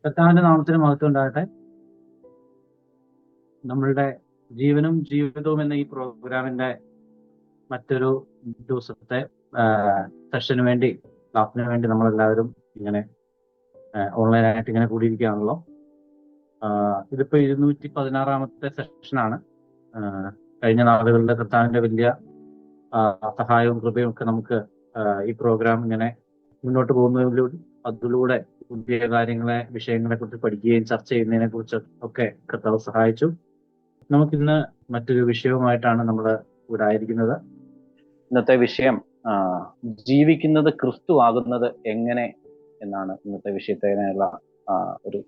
കർത്താവിന്റെ നാമത്തിന് മഹത്വം ഉണ്ടാകട്ടെ. നമ്മളുടെ ജീവനും ജീവിതവും എന്ന ഈ പ്രോഗ്രാമിന്റെ മറ്റൊരു ദിവസത്തെ സെഷന് വേണ്ടി, ക്ലാസ്സിന് വേണ്ടി നമ്മളെല്ലാവരും ഇങ്ങനെ ഓൺലൈനായിട്ട് ഇങ്ങനെ കൂടിയിരിക്കുകയാണല്ലോ. ഇതിപ്പോ 216-ാമത്തെ സെഷനാണ്. കഴിഞ്ഞ നാളുകളിലെ കർത്താവിന്റെ വലിയ സഹായവും കൃപയും ഒക്കെ നമുക്ക് ഈ പ്രോഗ്രാം ഇങ്ങനെ മുന്നോട്ട് അതിലൂടെ പുതിയ വിഷയങ്ങളെ കുറിച്ച് പഠിക്കുകയും ചർച്ച ചെയ്യുന്നതിനെ കുറിച്ച് ഒക്കെ കർത്താവ് സഹായിച്ചു. നമുക്കിന്ന് മറ്റൊരു വിഷയവുമായിട്ടാണ് നമ്മൾ ഇവിടെ ആയിരിക്കുന്നത്. ഇന്നത്തെ വിഷയം ജീവിക്കുന്നത് ക്രിസ്തു ആകുന്നത് എങ്ങനെ എന്നാണ് ഇന്നത്തെ വിഷയത്തിനുള്ള ഒരു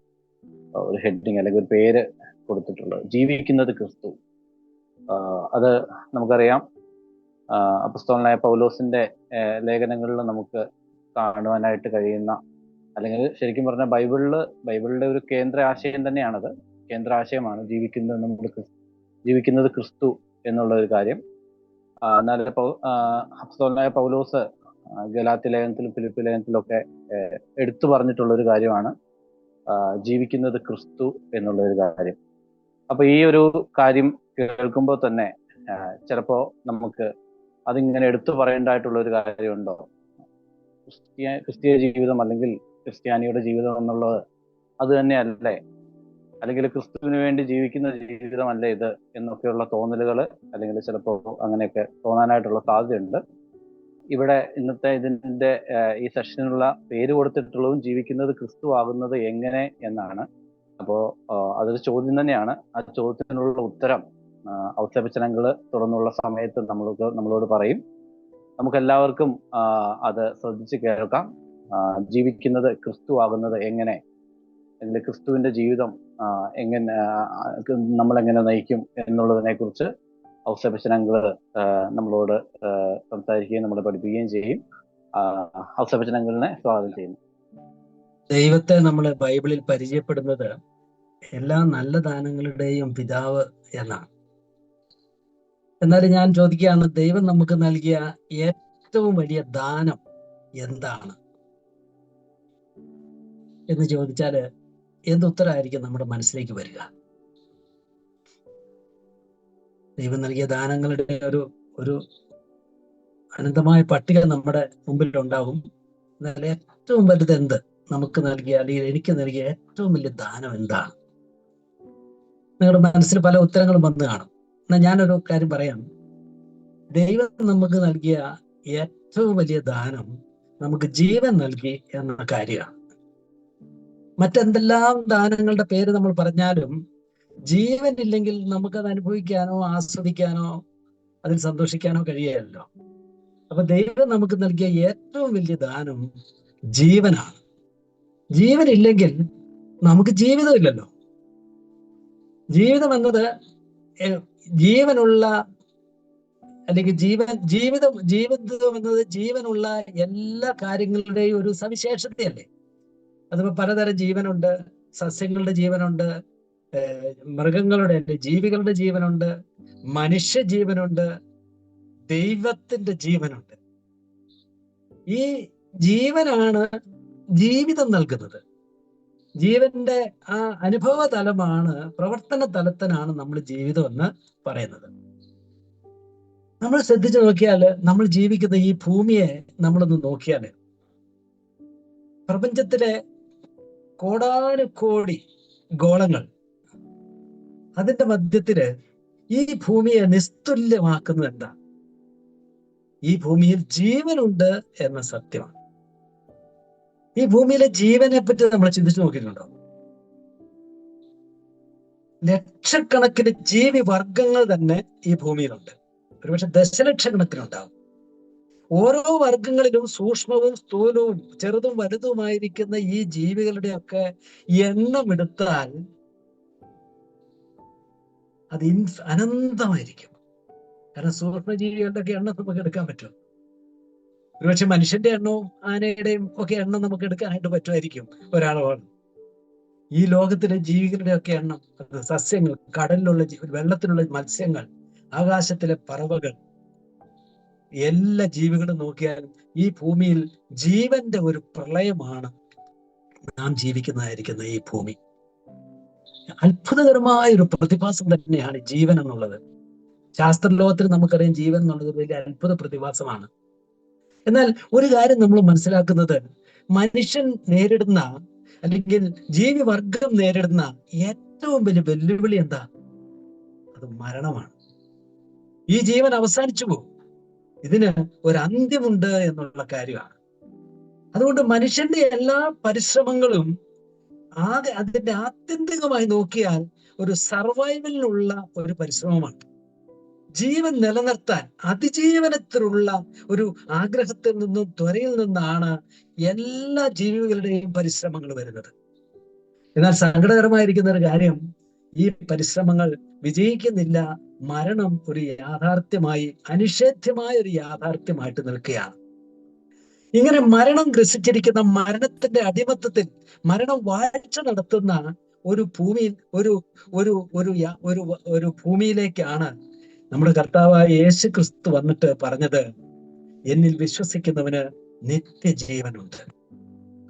ഹെഡിങ് അല്ലെങ്കിൽ ഒരു പേര് കൊടുത്തിട്ടുള്ളത്. ജീവിക്കുന്നത് ക്രിസ്തു. അത് നമുക്കറിയാം, അപ്പോസ്തലനായ പൗലോസിന്റെ ലേഖനങ്ങളിൽ നമുക്ക് കാണുവാനായിട്ട് കഴിയുന്ന, അല്ലെങ്കിൽ ശരിക്കും പറഞ്ഞാൽ ബൈബിളിലെ ഒരു കേന്ദ്ര ആശയം തന്നെയാണത്. കേന്ദ്ര ആശയമാണ് ജീവിക്കുന്നത് ക്രിസ്തു എന്നുള്ള ഒരു കാര്യം. എന്നാൽ അപ്പോസ്തലനായ പൗലോസ് ഗലാത്യ ലേഖനത്തിലും ഫിലിപ്പി ലേഖനത്തിലും ഒക്കെ എടുത്തു പറഞ്ഞിട്ടുള്ള ഒരു കാര്യമാണ് ജീവിക്കുന്നത് ക്രിസ്തു എന്നുള്ള ഒരു കാര്യം. അപ്പൊ ഈ ഒരു കാര്യം കേൾക്കുമ്പോൾ തന്നെ ചിലപ്പോ നമുക്ക് അതിങ്ങനെ എടുത്തു പറയേണ്ടതായിട്ടുള്ള ഒരു കാര്യമുണ്ടോ? ക്രിസ്തീയ ജീവിതം അല്ലെങ്കിൽ ക്രിസ്ത്യാനിയുടെ ജീവിതം എന്നുള്ളത് അത് തന്നെയല്ലേ, അല്ലെങ്കിൽ ക്രിസ്തുവിന് വേണ്ടി ജീവിക്കുന്ന ജീവിതമല്ലേ ഇത് എന്നൊക്കെയുള്ള തോന്നലുകൾ, അല്ലെങ്കിൽ ചിലപ്പോൾ അങ്ങനെയൊക്കെ തോന്നാനായിട്ടുള്ള സാധ്യതയുണ്ട്. ഇവിടെ ഇന്നത്തെ ഇതിന്റെ ഈ സെഷനുള്ള പേര് കൊടുത്തിട്ടുള്ളതും ജീവിക്കുന്നത് ക്രിസ്തു ആകുന്നത് എങ്ങനെ എന്നാണ്. അപ്പോ അതൊരു ചോദ്യം തന്നെയാണ്. ആ ചോദ്യത്തിനുള്ള ഉത്തരം ഔസേപ്പച്ചനങ്ങള് തുറന്നുള്ള സമയത്ത് നമ്മളോട് പറയും. നമുക്കെല്ലാവർക്കും അത് ശ്രദ്ധിച്ച് കേൾക്കാം. ജീവിക്കുന്നത് ക്രിസ്തു ആകുന്നത് എങ്ങനെ, അല്ലെങ്കിൽ ക്രിസ്തുവിന്റെ ജീവിതം എങ്ങനെ നമ്മളെങ്ങനെ നയിക്കും എന്നുള്ളതിനെ കുറിച്ച് ഔസേപ്പച്ചനങ്ങള് നമ്മളോട് സംസാരിക്കുകയും നമ്മളെ പഠിപ്പിക്കുകയും ചെയ്യും. ഔസേപ്പച്ചനങ്ങളിനെ സ്വാഗതം ചെയ്യുന്നു. ദൈവത്തെ നമ്മൾ ബൈബിളിൽ പരിചയപ്പെടുന്നത് എല്ലാ നല്ല ദാനങ്ങളുടെയും പിതാവ് എന്നാണ്. എന്നാൽ ഞാൻ ചോദിക്കുകയാണ്, ദൈവം നമുക്ക് നൽകിയ ഏറ്റവും വലിയ ദാനം എന്താണ് എന്ന് ചോദിച്ചാല് എന്തുത്തരമായിരിക്കും നമ്മുടെ മനസ്സിലേക്ക് വരിക? ദൈവം നൽകിയ ദാനങ്ങളുടെ ഒരു അനന്തമായ പട്ടിക നമ്മുടെ മുമ്പിൽ ഉണ്ടാകും. എന്നാൽ ഏറ്റവും വലുത് എന്ത് നമുക്ക് നൽകിയ, അല്ലെങ്കിൽ എനിക്ക് നൽകിയ ഏറ്റവും വലിയ ദാനം എന്താണ്? നിങ്ങളുടെ മനസ്സിൽ പല ഉത്തരങ്ങളും വന്നു കാണും. എന്നാൽ ഞാനൊരു കാര്യം പറയാം. ദൈവം നമുക്ക് നൽകിയ ഏറ്റവും വലിയ ദാനം നമുക്ക് ജീവൻ നൽകി എന്ന കാര്യമാണ്. മറ്റെന്തെല്ലാം ദാനങ്ങളുടെ പേര് നമ്മൾ പറഞ്ഞാലും ജീവൻ ഇല്ലെങ്കിൽ നമുക്കത് അനുഭവിക്കാനോ ആസ്വദിക്കാനോ അതിൽ സന്തോഷിക്കാനോ കഴിയുകയല്ലോ. അപ്പൊ ദൈവം നമുക്ക് നൽകിയ ഏറ്റവും വലിയ ദാനം ജീവനാണ്. ജീവനില്ലെങ്കിൽ നമുക്ക് ജീവിതമില്ലല്ലോ. ജീവിതം എന്നത് ജീവനുള്ള, അല്ലെങ്കിൽ ജീവിതം എന്നത് ജീവനുള്ള എല്ലാ കാര്യങ്ങളുടെയും ഒരു സവിശേഷതയല്ലേ. അതിപ്പോ പലതരം ജീവനുണ്ട്. സസ്യങ്ങളുടെ ജീവനുണ്ട്, മൃഗങ്ങളുടെ ജീവികളുടെ ജീവനുണ്ട്, മനുഷ്യ ജീവനുണ്ട്, ദൈവത്തിന്റെ ജീവനുണ്ട്. ഈ ജീവനാണ് ജീവിതം നൽകുന്നത്. ജീവന്റെ ആ അനുഭവ തലമാണ്, പ്രവർത്തന തലത്തിനാണ് നമ്മൾ ജീവിതം എന്ന് പറയുന്നത്. നമ്മൾ ശ്രദ്ധിച്ചു നോക്കിയാല്, നമ്മൾ ജീവിക്കുന്ന ഈ ഭൂമിയെ നമ്മളൊന്ന് നോക്കിയാല്, പ്രപഞ്ചത്തിലെ കോടാനുകോടി ഗോളങ്ങൾ, അതിന്റെ മധ്യത്തില് ഈ ഭൂമിയെ നിസ്തുല്യമാക്കുന്നത് എന്താ? ഈ ഭൂമിയിൽ ജീവനുണ്ട് എന്ന സത്യമാണ്. ഈ ഭൂമിയിലെ ജീവനെ പറ്റി നമ്മൾ ചിന്തിച്ചു നോക്കിയിട്ടുണ്ടോ? ലക്ഷക്കണക്കിന് ജീവി വർഗങ്ങൾ തന്നെ ഈ ഭൂമിയിലുണ്ട്. ഒരുപക്ഷെ ദശലക്ഷക്കണക്കിനുണ്ടാവും. ഓരോ വർഗങ്ങളിലും സൂക്ഷ്മവും സ്ഥൂലവും ചെറുതും വലുതുമായിരിക്കുന്ന ഈ ജീവികളുടെയൊക്കെ എണ്ണം എടുത്താൽ അത് അനന്തമായിരിക്കും. കാരണം സൂക്ഷ്മജീവികളുടെ ഒക്കെ എണ്ണം നമുക്ക് എടുക്കാൻ പറ്റും. ഒരുപക്ഷെ മനുഷ്യന്റെ എണ്ണവും ആനയുടെയും ഒക്കെ എണ്ണം നമുക്ക് എടുക്കാനായിട്ട് പറ്റുമായിരിക്കും ഒരാളോട്. ഈ ലോകത്തിലെ ജീവികളുടെ ഒക്കെ എണ്ണം, സസ്യങ്ങൾ, കടലിലുള്ള വെള്ളത്തിലുള്ള മത്സ്യങ്ങൾ, ആകാശത്തിലെ പറവകൾ, എല്ലാ ജീവികളും നോക്കിയാൽ ഈ ഭൂമിയിൽ ജീവന്റെ ഒരു പ്രളയമാണ് നാം ജീവിക്കുന്നതായിരിക്കുന്ന ഈ ഭൂമി. അത്ഭുതകരമായ ഒരു പ്രതിഭാസം തന്നെയാണ് ജീവൻ എന്നുള്ളത്. ശാസ്ത്രലോകത്തിൽ നമുക്കറിയാം ജീവൻ എന്നുള്ളത് വലിയ അത്ഭുത പ്രതിഭാസമാണ്. എന്നാൽ ഒരു കാര്യം നമ്മൾ മനസ്സിലാക്കുന്നത്, മനുഷ്യൻ നേരിടുന്ന അല്ലെങ്കിൽ ജീവിവർഗം നേരിടുന്ന ഏറ്റവും വലിയ വെല്ലുവിളി എന്താ? അത് മരണമാണ്. ഈ ജീവൻ അവസാനിച്ചു പോകും, ഇതിന് ഒരു അന്ത്യമുണ്ട് എന്നുള്ള കാര്യമാണ്. അതുകൊണ്ട് മനുഷ്യന്റെ എല്ലാ പരിശ്രമങ്ങളും അതിന്റെ ആത്യന്തികമായി നോക്കിയാൽ ഒരു സർവൈവലിനുള്ള ഒരു പരിശ്രമമാണ്. ജീവൻ നിലനിർത്താൻ അതിജീവനത്തിലുള്ള ഒരു ആഗ്രഹത്തിൽ നിന്നും ത്വരയിൽ നിന്നാണ് എല്ലാ ജീവികളുടെയും പരിശ്രമങ്ങൾ വരുന്നത്. എന്നാൽ സങ്കടകരമായിരിക്കുന്ന ഒരു കാര്യം, ഈ പരിശ്രമങ്ങൾ വിജയിക്കുന്നില്ല. മരണം ഒരു യാഥാർത്ഥ്യമായി, അനിഷേധ്യമായ ഒരു യാഥാർത്ഥ്യമായിട്ട് നിൽക്കുകയാണ്. ഇങ്ങനെ മരണം ഗ്രസിച്ചിരിക്കുന്ന, മരണത്തിന്റെ അടിമത്തത്തിൽ മരണം വാഴ്ച നടത്തുന്ന ഒരു ഭൂമിയിൽ ഒരു ഒരു ഒരു ഒരു ഒരു ഭൂമിയിലേക്കാണ് നമ്മുടെ കർത്താവായ യേശു ക്രിസ്തു വന്നിട്ട് പറഞ്ഞത്, എന്നിൽ വിശ്വസിക്കുന്നവന് നിത്യജീവനുണ്ട്.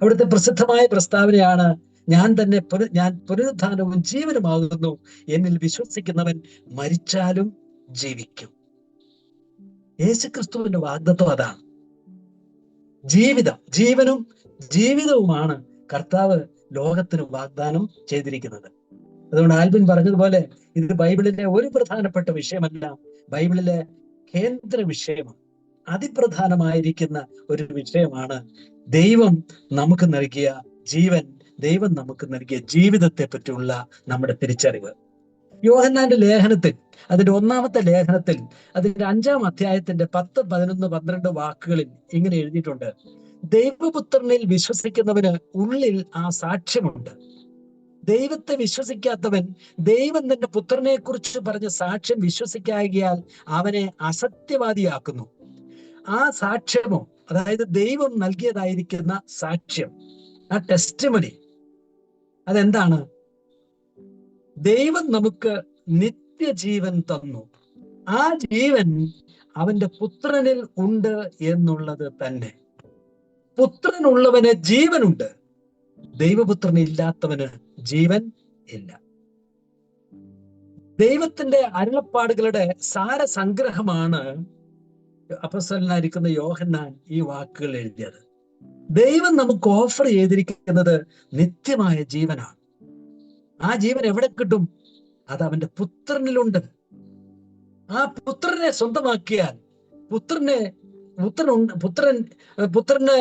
അവിടുത്തെ പ്രസിദ്ധമായ പ്രസ്താവനയാണ്, ഞാൻ പുനരുത്ഥാനവും ജീവനുമാകുന്നു, എന്നിൽ വിശ്വസിക്കുന്നവൻ മരിച്ചാലും ജീവിക്കും. യേശുക്രിസ്തുവിന്റെ വാഗ്ദത്വം അതാണ്. ജീവനും ജീവിതവുമാണ് കർത്താവ് ലോകത്തിന് വാഗ്ദാനം ചെയ്തിരിക്കുന്നത്. അതുകൊണ്ട് ആൽബിൻ പറഞ്ഞതുപോലെ ഇത് ബൈബിളിലെ ഒരു പ്രധാനപ്പെട്ട വിഷയമല്ല, ബൈബിളിലെ കേന്ദ്ര വിഷയമാണ്. അതിപ്രധാനമായിരിക്കുന്ന ഒരു വിഷയമാണ് ദൈവം നമുക്ക് നൽകിയ ജീവൻ, ദൈവം നമുക്ക് നൽകിയ ജീവിതത്തെ പറ്റിയുള്ള നമ്മുടെ തിരിച്ചറിവ്. യോഹന്നാന്റെ ലേഖനത്തിൽ, അതിന്റെ 1-ാമത്തെ ലേഖനത്തിൽ, അതിന്റെ 5-ാം അധ്യായത്തിന്റെ 10, 11, 12 വാക്കുകളിൽ ഇങ്ങനെ എഴുതിയിട്ടുണ്ട്: ദൈവപുത്രനിൽ വിശ്വസിക്കുന്നവന് ഉള്ളിൽ ആ സാക്ഷ്യമുണ്ട്. ദൈവത്തെ വിശ്വസിക്കാത്തവൻ ദൈവം തന്റെ പുത്രനെ കുറിച്ച് പറഞ്ഞ സാക്ഷ്യം വിശ്വസിക്കാകിയാൽ അവനെ അസത്യവാദിയാക്കുന്നു. ആ സാക്ഷ്യമോ, അതായത് ദൈവം നൽകിയതായിരിക്കുന്ന സാക്ഷ്യം, ആ ടെസ്റ്റിമണി, അതെന്താണ്? ദൈവം നമുക്ക് നിത്യജീവൻ തന്നു. ആ ജീവൻ അവന്റെ പുത്രനിൽ ഉണ്ട് എന്നുള്ളത് തന്നെ. പുത്രനുള്ളവന് ജീവനുണ്ട്, ദൈവപുത്രന് ഇല്ലാത്തവന് ജീവൻ ഇല്ല. ദൈവത്തിന്റെ അരുളപ്പാടുകളുടെ സാരസംഗ്രഹമാണ് അപ്പോസ്തലനായിരിക്കുന്ന യോഹന്നാൻ ഈ വാക്കുകൾ എഴുതിയത്. ദൈവം നമുക്ക് ഓഫർ ചെയ്തിരിക്കുന്നത് നിത്യമായ ജീവനാണ്. ആ ജീവൻ എവിടെ കിട്ടും? അത് അവന്റെ പുത്രനിലുണ്ട്. ആ പുത്രനെ സ്വന്തമാക്കിയാൽ, പുത്രനെ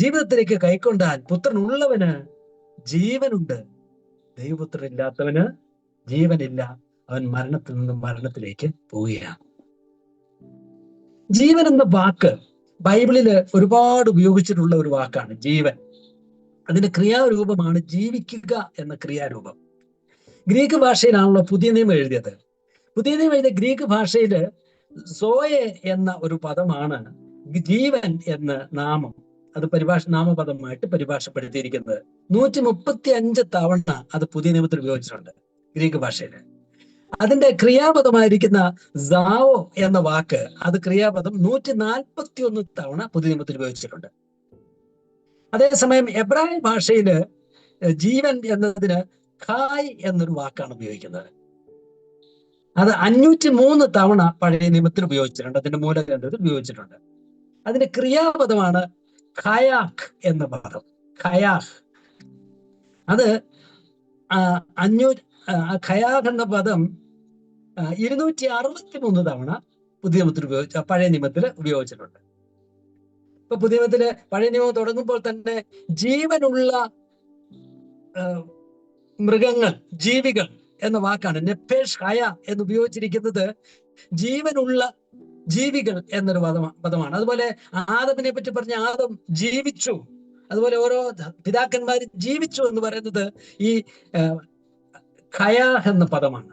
ജീവിതത്തിലേക്ക് കൈക്കൊണ്ടാൽ, പുത്രനുള്ളവന് ജീവനുണ്ട്, ദൈവപുത്രൻ ഇല്ലാത്തവന് ജീവനില്ല. അവൻ മരണത്തിൽ നിന്നും മരണത്തിലേക്ക് പോവുകയാണ്. ജീവൻ എന്ന വാക്ക് ബൈബിളില് ഒരുപാട് ഉപയോഗിച്ചിട്ടുള്ള ഒരു വാക്കാണ് ജീവൻ. അതിന്റെ ക്രിയാരൂപമാണ് ജീവിക്കുക എന്ന ക്രിയാരൂപം. ഗ്രീക്ക് ഭാഷയിലാണല്ലോ പുതിയ നിയമം എഴുതിയത്. പുതിയ നിയമം എഴുതിയ ഗ്രീക്ക് ഭാഷയില് സോയെ എന്ന ഒരു പദമാണ് ജീവൻ എന്ന നാമം, അത് നാമപദമായിട്ട് പരിഭാഷപ്പെടുത്തിയിരിക്കുന്നത്. 135 തവണ അത് പുതിയ നിയമത്തിൽ ഉപയോഗിച്ചിട്ടുണ്ട് ഗ്രീക്ക് ഭാഷയില്. അതിന്റെ ക്രിയാപദമായിരിക്കുന്ന സാവോ എന്ന വാക്ക്, അത് ക്രിയാപദം 141 തവണ പുതിയ നിയമത്തിൽ ഉപയോഗിച്ചിട്ടുണ്ട്. അതേസമയം എബ്രായ ഭാഷയില് ജീവൻ എന്നതിന് ഖായ് എന്നൊരു വാക്കാണ് ഉപയോഗിക്കുന്നത്. അത് 503 തവണ പഴയ നിയമത്തിൽ ഉപയോഗിച്ചിട്ടുണ്ട്, അതിന്റെ മൂലഗ്രന്ഥത്തിൽ ഉപയോഗിച്ചിട്ടുണ്ട്. അതിന്റെ ക്രിയാപദമാണ് ഖയാഖ് എന്ന പദം. ഖയാഖ്, അത് ഖയാഖ് എന്ന പദം 263 തവണ പുതിയ നിയമത്തിൽ പഴയ നിയമത്തിൽ ഉപയോഗിച്ചിട്ടുണ്ട്. ഇപ്പൊ പുതിയ നിയമത്തില് പഴയ നിയമം തുടങ്ങുമ്പോൾ തന്നെ ജീവനുള്ള മൃഗങ്ങൾ, ജീവികൾ എന്ന വാക്കാണ് നെഫേഷ് ഹയ എന്ന് ഉപയോഗിച്ചിരിക്കുന്നത്. ജീവനുള്ള ജീവികൾ എന്നൊരു പദമാണ്. അതുപോലെ ആദമിനെ പറ്റി പറഞ്ഞ ആദം ജീവിച്ചു, അതുപോലെ ഓരോ പിതാക്കന്മാർ ജീവിച്ചു എന്ന് പറയുന്നത് ഈ ഖയാഹ് എന്ന പദമാണ്.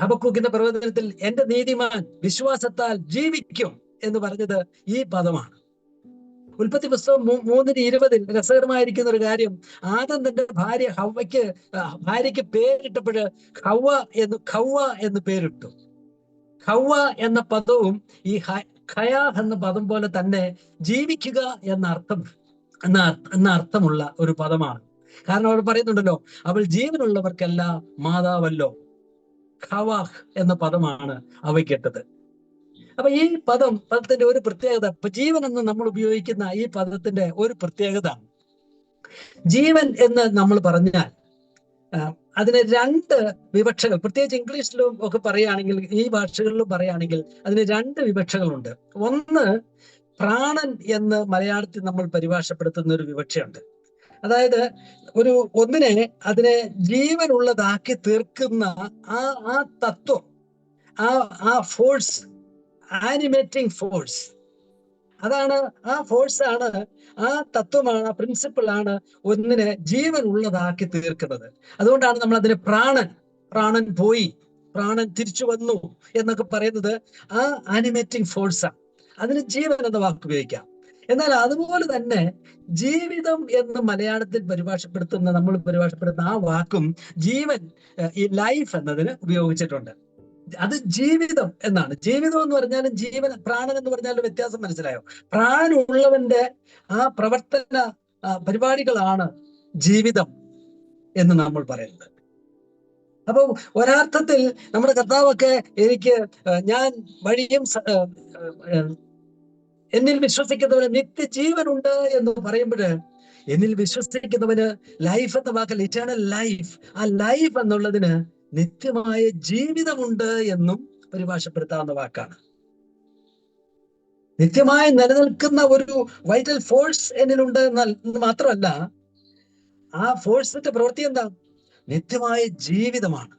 ഹബക്കൂക്കിന്റെ പ്രവചനത്തിൽ എന്റെ നീതിമാൻ വിശ്വാസത്താൽ ജീവിക്കും എന്ന് പറഞ്ഞത് ഈ പദമാണ്. ഉൽപ്പത്തി പുസ്തകം 3:20 രസകരമായിരിക്കുന്ന ഒരു കാര്യം, ആദം തന്റെ ഭാര്യയ്ക്ക് പേരിട്ടപ്പോൾ ഖവ്വ എന്ന് പേരിട്ടു. ഖവ്വ എന്ന പദവും ഈ ഖയാഹ് എന്ന പദം പോലെ തന്നെ ജീവിക്കുക എന്ന എന്ന അർത്ഥമുള്ള ഒരു പദമാണ്. കാരണം അവർ പറയുന്നുണ്ടല്ലോ, അവൾ ജീവനുള്ളവർക്കെല്ലാം മാതാവല്ലോ. ഖവാഹ് എന്ന പദമാണ് അവയ്ക്കിട്ടത്. അപ്പൊ ഈ പദത്തിന്റെ ഒരു പ്രത്യേകത, ഇപ്പൊ ജീവൻ എന്ന് നമ്മൾ ഉപയോഗിക്കുന്ന ഈ പദത്തിന്റെ ഒരു പ്രത്യേകത, ജീവൻ എന്ന് നമ്മൾ പറഞ്ഞാൽ അതിന് രണ്ട് വിവക്ഷകൾ, പ്രത്യേകിച്ച് ഇംഗ്ലീഷിലും ഒക്കെ പറയുകയാണെങ്കിൽ, ഈ ഭാഷകളിലും പറയുകയാണെങ്കിൽ അതിന് രണ്ട് വിവക്ഷകളുണ്ട്. ഒന്ന്, പ്രാണൻ എന്ന് മലയാളത്തിൽ നമ്മൾ പരിഭാഷപ്പെടുത്തുന്ന ഒരു വിവക്ഷയുണ്ട്. അതായത് അതിനെ ജീവനുള്ളതാക്കി തീർക്കുന്ന ആ തത്വം, ആ ഫോഴ്സ്, ആനിമേറ്റിംഗ് ഫോഴ്സ്, ആ ഫോഴ്സാണ്, ആ തത്വമാണ്, ആ പ്രിൻസിപ്പിളാണ് ഒന്നിനെ ജീവനുള്ളതാക്കി തീർക്കുന്നത്. അതുകൊണ്ടാണ് നമ്മൾ അതിന് പ്രാണൻ പോയി, പ്രാണൻ തിരിച്ചു വന്നു എന്നൊക്കെ പറയുന്നത് ആ ആനിമേറ്റിംഗ് ഫോഴ്സാണ്. അതിന് ജീവൻ എന്ന വാക്ക് ഉപയോഗിക്കാം. എന്നാൽ അതുപോലെ തന്നെ ജീവിതം എന്ന് മലയാളത്തിൽ നമ്മൾ പരിഭാഷപ്പെടുത്തുന്ന ആ വാക്കും ജീവൻ, ഈ ലൈഫ് എന്നതിന് ഉപയോഗിച്ചിട്ടുണ്ട്. അത് ജീവിതം എന്നാണ്. ജീവിതം എന്ന് പറഞ്ഞാലും ജീവൻ, പ്രാണൻ എന്ന് പറഞ്ഞാലും വ്യത്യാസം മനസ്സിലായോ? പ്രാണനുള്ളവന്റെ ആ പ്രവർത്തന പരിപാടികളാണ് ജീവിതം എന്ന് നമ്മൾ പറയുന്നത്. അപ്പൊ ഒരർത്ഥത്തിൽ നമ്മുടെ കർത്താവൊക്കെ ഞാൻ വഴിയും എന്നിൽ വിശ്വസിക്കുന്നവന് നിത്യജീവനുണ്ട് എന്ന് പറയുമ്പോൾ, എന്നിൽ വിശ്വസിക്കുന്നവന് ലൈഫ് എന്ന വാക്കല്ല, ഇറ്റേണൽ ലൈഫ്, ആ ലൈഫ് എന്നുള്ളതിന് നിത്യമായ ജീവിതമുണ്ട് എന്നും പരിഭാഷപ്പെടുത്താവുന്ന വാക്കാണ്. നിത്യമായി നിലനിൽക്കുന്ന ഒരു വൈറ്റൽ ഫോഴ്സ് എന്നിലുണ്ട് എന്നാൽ മാത്രമല്ല, ആ ഫോഴ്സിന്റെ പ്രവൃത്തി എന്താ? നിത്യമായ ജീവിതമാണ്.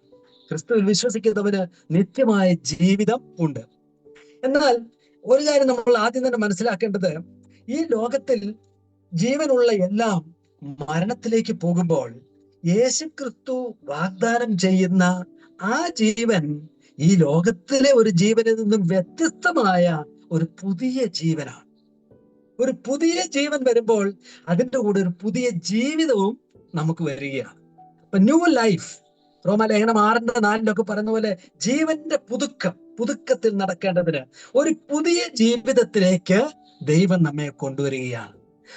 ക്രിസ്തുവിൽ വിശ്വസിക്കുന്നവന് നിത്യമായ ജീവിതം ഉണ്ട്. എന്നാൽ ഒരു കാര്യം നമ്മൾ ആദ്യം തന്നെ മനസ്സിലാക്കേണ്ടത്, ഈ ലോകത്തിൽ ജീവനുള്ള എല്ലാം മരണത്തിലേക്ക് പോകുമ്പോൾ യേശുക്രിസ്തു വാഗ്ദാനം ചെയ്യുന്ന ആ ജീവൻ ഈ ലോകത്തിലെ ഒരു ജീവനിൽ നിന്നും വ്യത്യസ്തമായ ഒരു പുതിയ ജീവനാണ്. ഒരു പുതിയ ജീവൻ വരുമ്പോൾ അതിൻ്റെ കൂടെ ഒരു പുതിയ ജീവിതവും നമുക്ക് വരികയാണ്. അപ്പൊ ന്യൂ ലൈഫ്, റോമാലേഖനം 6:4 പറയുന്ന പോലെ ജീവന്റെ പുതുക്കത്തിൽ നടക്കേണ്ടതിന് ഒരു പുതിയ ജീവിതത്തിലേക്ക് ദൈവം നമ്മെ കൊണ്ടുവരികയാണ്.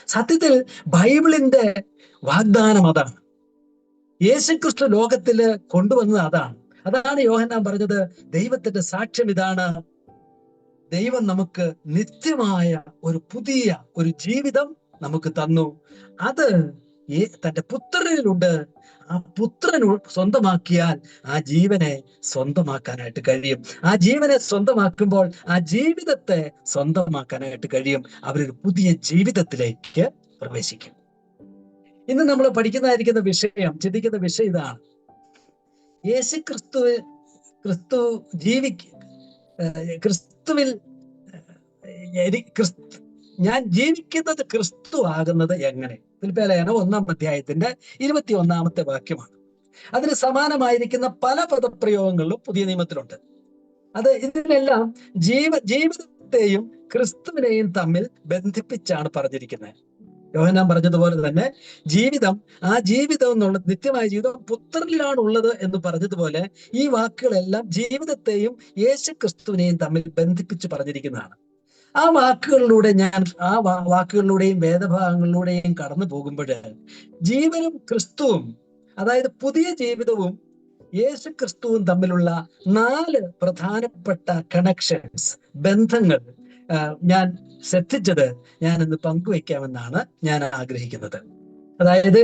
സത്യത്തിൽ ബൈബിളിന്റെ വാഗ്ദാനം അതാണ്. യേശുക്രിസ്തു ലോകത്തില് കൊണ്ടുവന്നത് അതാണ് യോഹന്നാൻ പറഞ്ഞത്, ദൈവത്തിന്റെ സാക്ഷ്യം ഇതാണ്, ദൈവം നമുക്ക് നിത്യമായ ഒരു പുതിയ ഒരു ജീവിതം നമുക്ക് തന്നു. അത് തന്റെ പുത്രനിലുണ്ട്. ആ പുത്രൻ സ്വന്തമാക്കിയാൽ ആ ജീവനെ സ്വന്തമാക്കാനായിട്ട് കഴിയും. ആ ജീവനെ സ്വന്തമാക്കുമ്പോൾ ആ ജീവിതത്തെ സ്വന്തമാക്കാനായിട്ട് കഴിയും. അവരൊരു പുതിയ ജീവിതത്തിലേക്ക് പ്രവേശിക്കും. ഇന്ന് നമ്മൾ ചിന്തിക്കുന്ന വിഷയം ഇതാണ്. ക്രിസ്തുവിൽ ഞാൻ ജീവിക്കുന്നത് ക്രിസ്തു ആകുന്നത് എങ്ങനെ? ഫിലിപ്പിയർ 1-ാം 21 വാക്യമാണ്. അതിന് സമാനമായിരിക്കുന്ന പല പദപ്രയോഗങ്ങളിലും പുതിയ നിയമത്തിലുണ്ട്. ഇതിനെല്ലാം ജീവിതത്തെയും ക്രിസ്തുവിനെയും തമ്മിൽ ബന്ധിപ്പിച്ചാണ് പറഞ്ഞിരിക്കുന്നത്. യോഹന്നാൻ പറഞ്ഞതുപോലെ തന്നെ ആ ജീവിതം എന്നുള്ള നിത്യമായ ജീവിതം പുത്രനിലാണ് ഉള്ളത് എന്ന് പറഞ്ഞതുപോലെ ഈ വാക്കുകളെല്ലാം ജീവിതത്തെയും യേശു ക്രിസ്തുവിനെയും തമ്മിൽ ബന്ധിപ്പിച്ച് പറഞ്ഞിരിക്കുന്നതാണ്. ആ വാക്കുകളിലൂടെയും വേദഭാഗങ്ങളിലൂടെയും കടന്നു പോകുമ്പോൾ ജീവനും ക്രിസ്തുവും, അതായത് പുതിയ ജീവിതവും യേശു ക്രിസ്തുവും തമ്മിലുള്ള 4 പ്രധാനപ്പെട്ട കണക്ഷൻസ്, ബന്ധങ്ങൾ ഞാൻ ശ്രദ്ധിച്ചത് ഞാനിന്ന് പങ്കുവയ്ക്കാമെന്നാണ് ഞാൻ ആഗ്രഹിക്കുന്നത്. അതായത്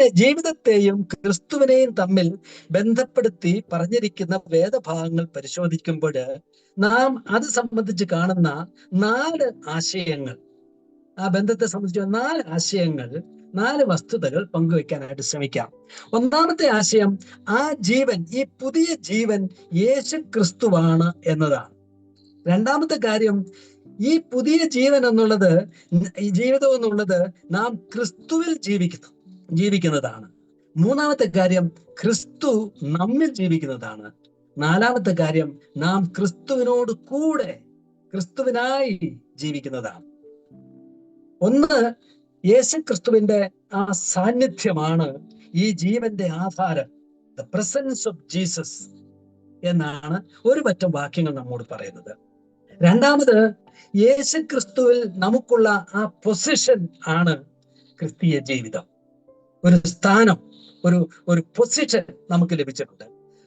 ജീവിതത്തെയും ക്രിസ്തുവിനെയും തമ്മിൽ ബന്ധപ്പെടുത്തി പറഞ്ഞിരിക്കുന്ന വേദഭാഗങ്ങൾ പരിശോധിക്കുമ്പോൾ നാം അത് സംബന്ധിച്ച് കാണുന്ന 4 ആശയങ്ങൾ, ആ ബന്ധത്തെ സംബന്ധിച്ച 4 ആശയങ്ങൾ, 4 വസ്തുതകൾ പങ്കുവെക്കാനായിട്ട് ശ്രമിക്കാം. ഒന്നാമത്തെ ആശയം, ഈ പുതിയ ജീവൻ യേശു ക്രിസ്തുവാണ് എന്നതാണ്. രണ്ടാമത്തെ കാര്യം, ഈ പുതിയ ജീവൻ എന്നുള്ളത്, ഈ ജീവിതം എന്നുള്ളത് നാം ക്രിസ്തുവിൽ ജീവിക്കുന്നതാണ്. മൂന്നാമത്തെ കാര്യം, ക്രിസ്തു നമ്മിൽ ജീവിക്കുന്നതാണ്. നാലാമത്തെ കാര്യം, നാം ക്രിസ്തുവിനോട് കൂടെ ക്രിസ്തുവിനായി ജീവിക്കുന്നതാണ്. ഒന്ന്, യേശു ക്രിസ്തുവിന്റെ ആ സാന്നിധ്യമാണ് ഈ ജീവന്റെ ആധാരം. ദ പ്രസൻസ് ഓഫ് ജീസസ് എന്നാണ് ഒരു പറ്റം വാക്യങ്ങൾ നമ്മോട് പറയുന്നത്. രണ്ടാമത്, യേശു ക്രിസ്തുവിൽ നമുക്കുള്ള ആ പൊസിഷൻ ആണ് ക്രിസ്തീയ ജീവിതം. ഒരു സ്ഥാനം, ഒരു ഒരു പൊസിഷൻ നമുക്ക് ലഭിച്ചിട്ടുണ്ട്.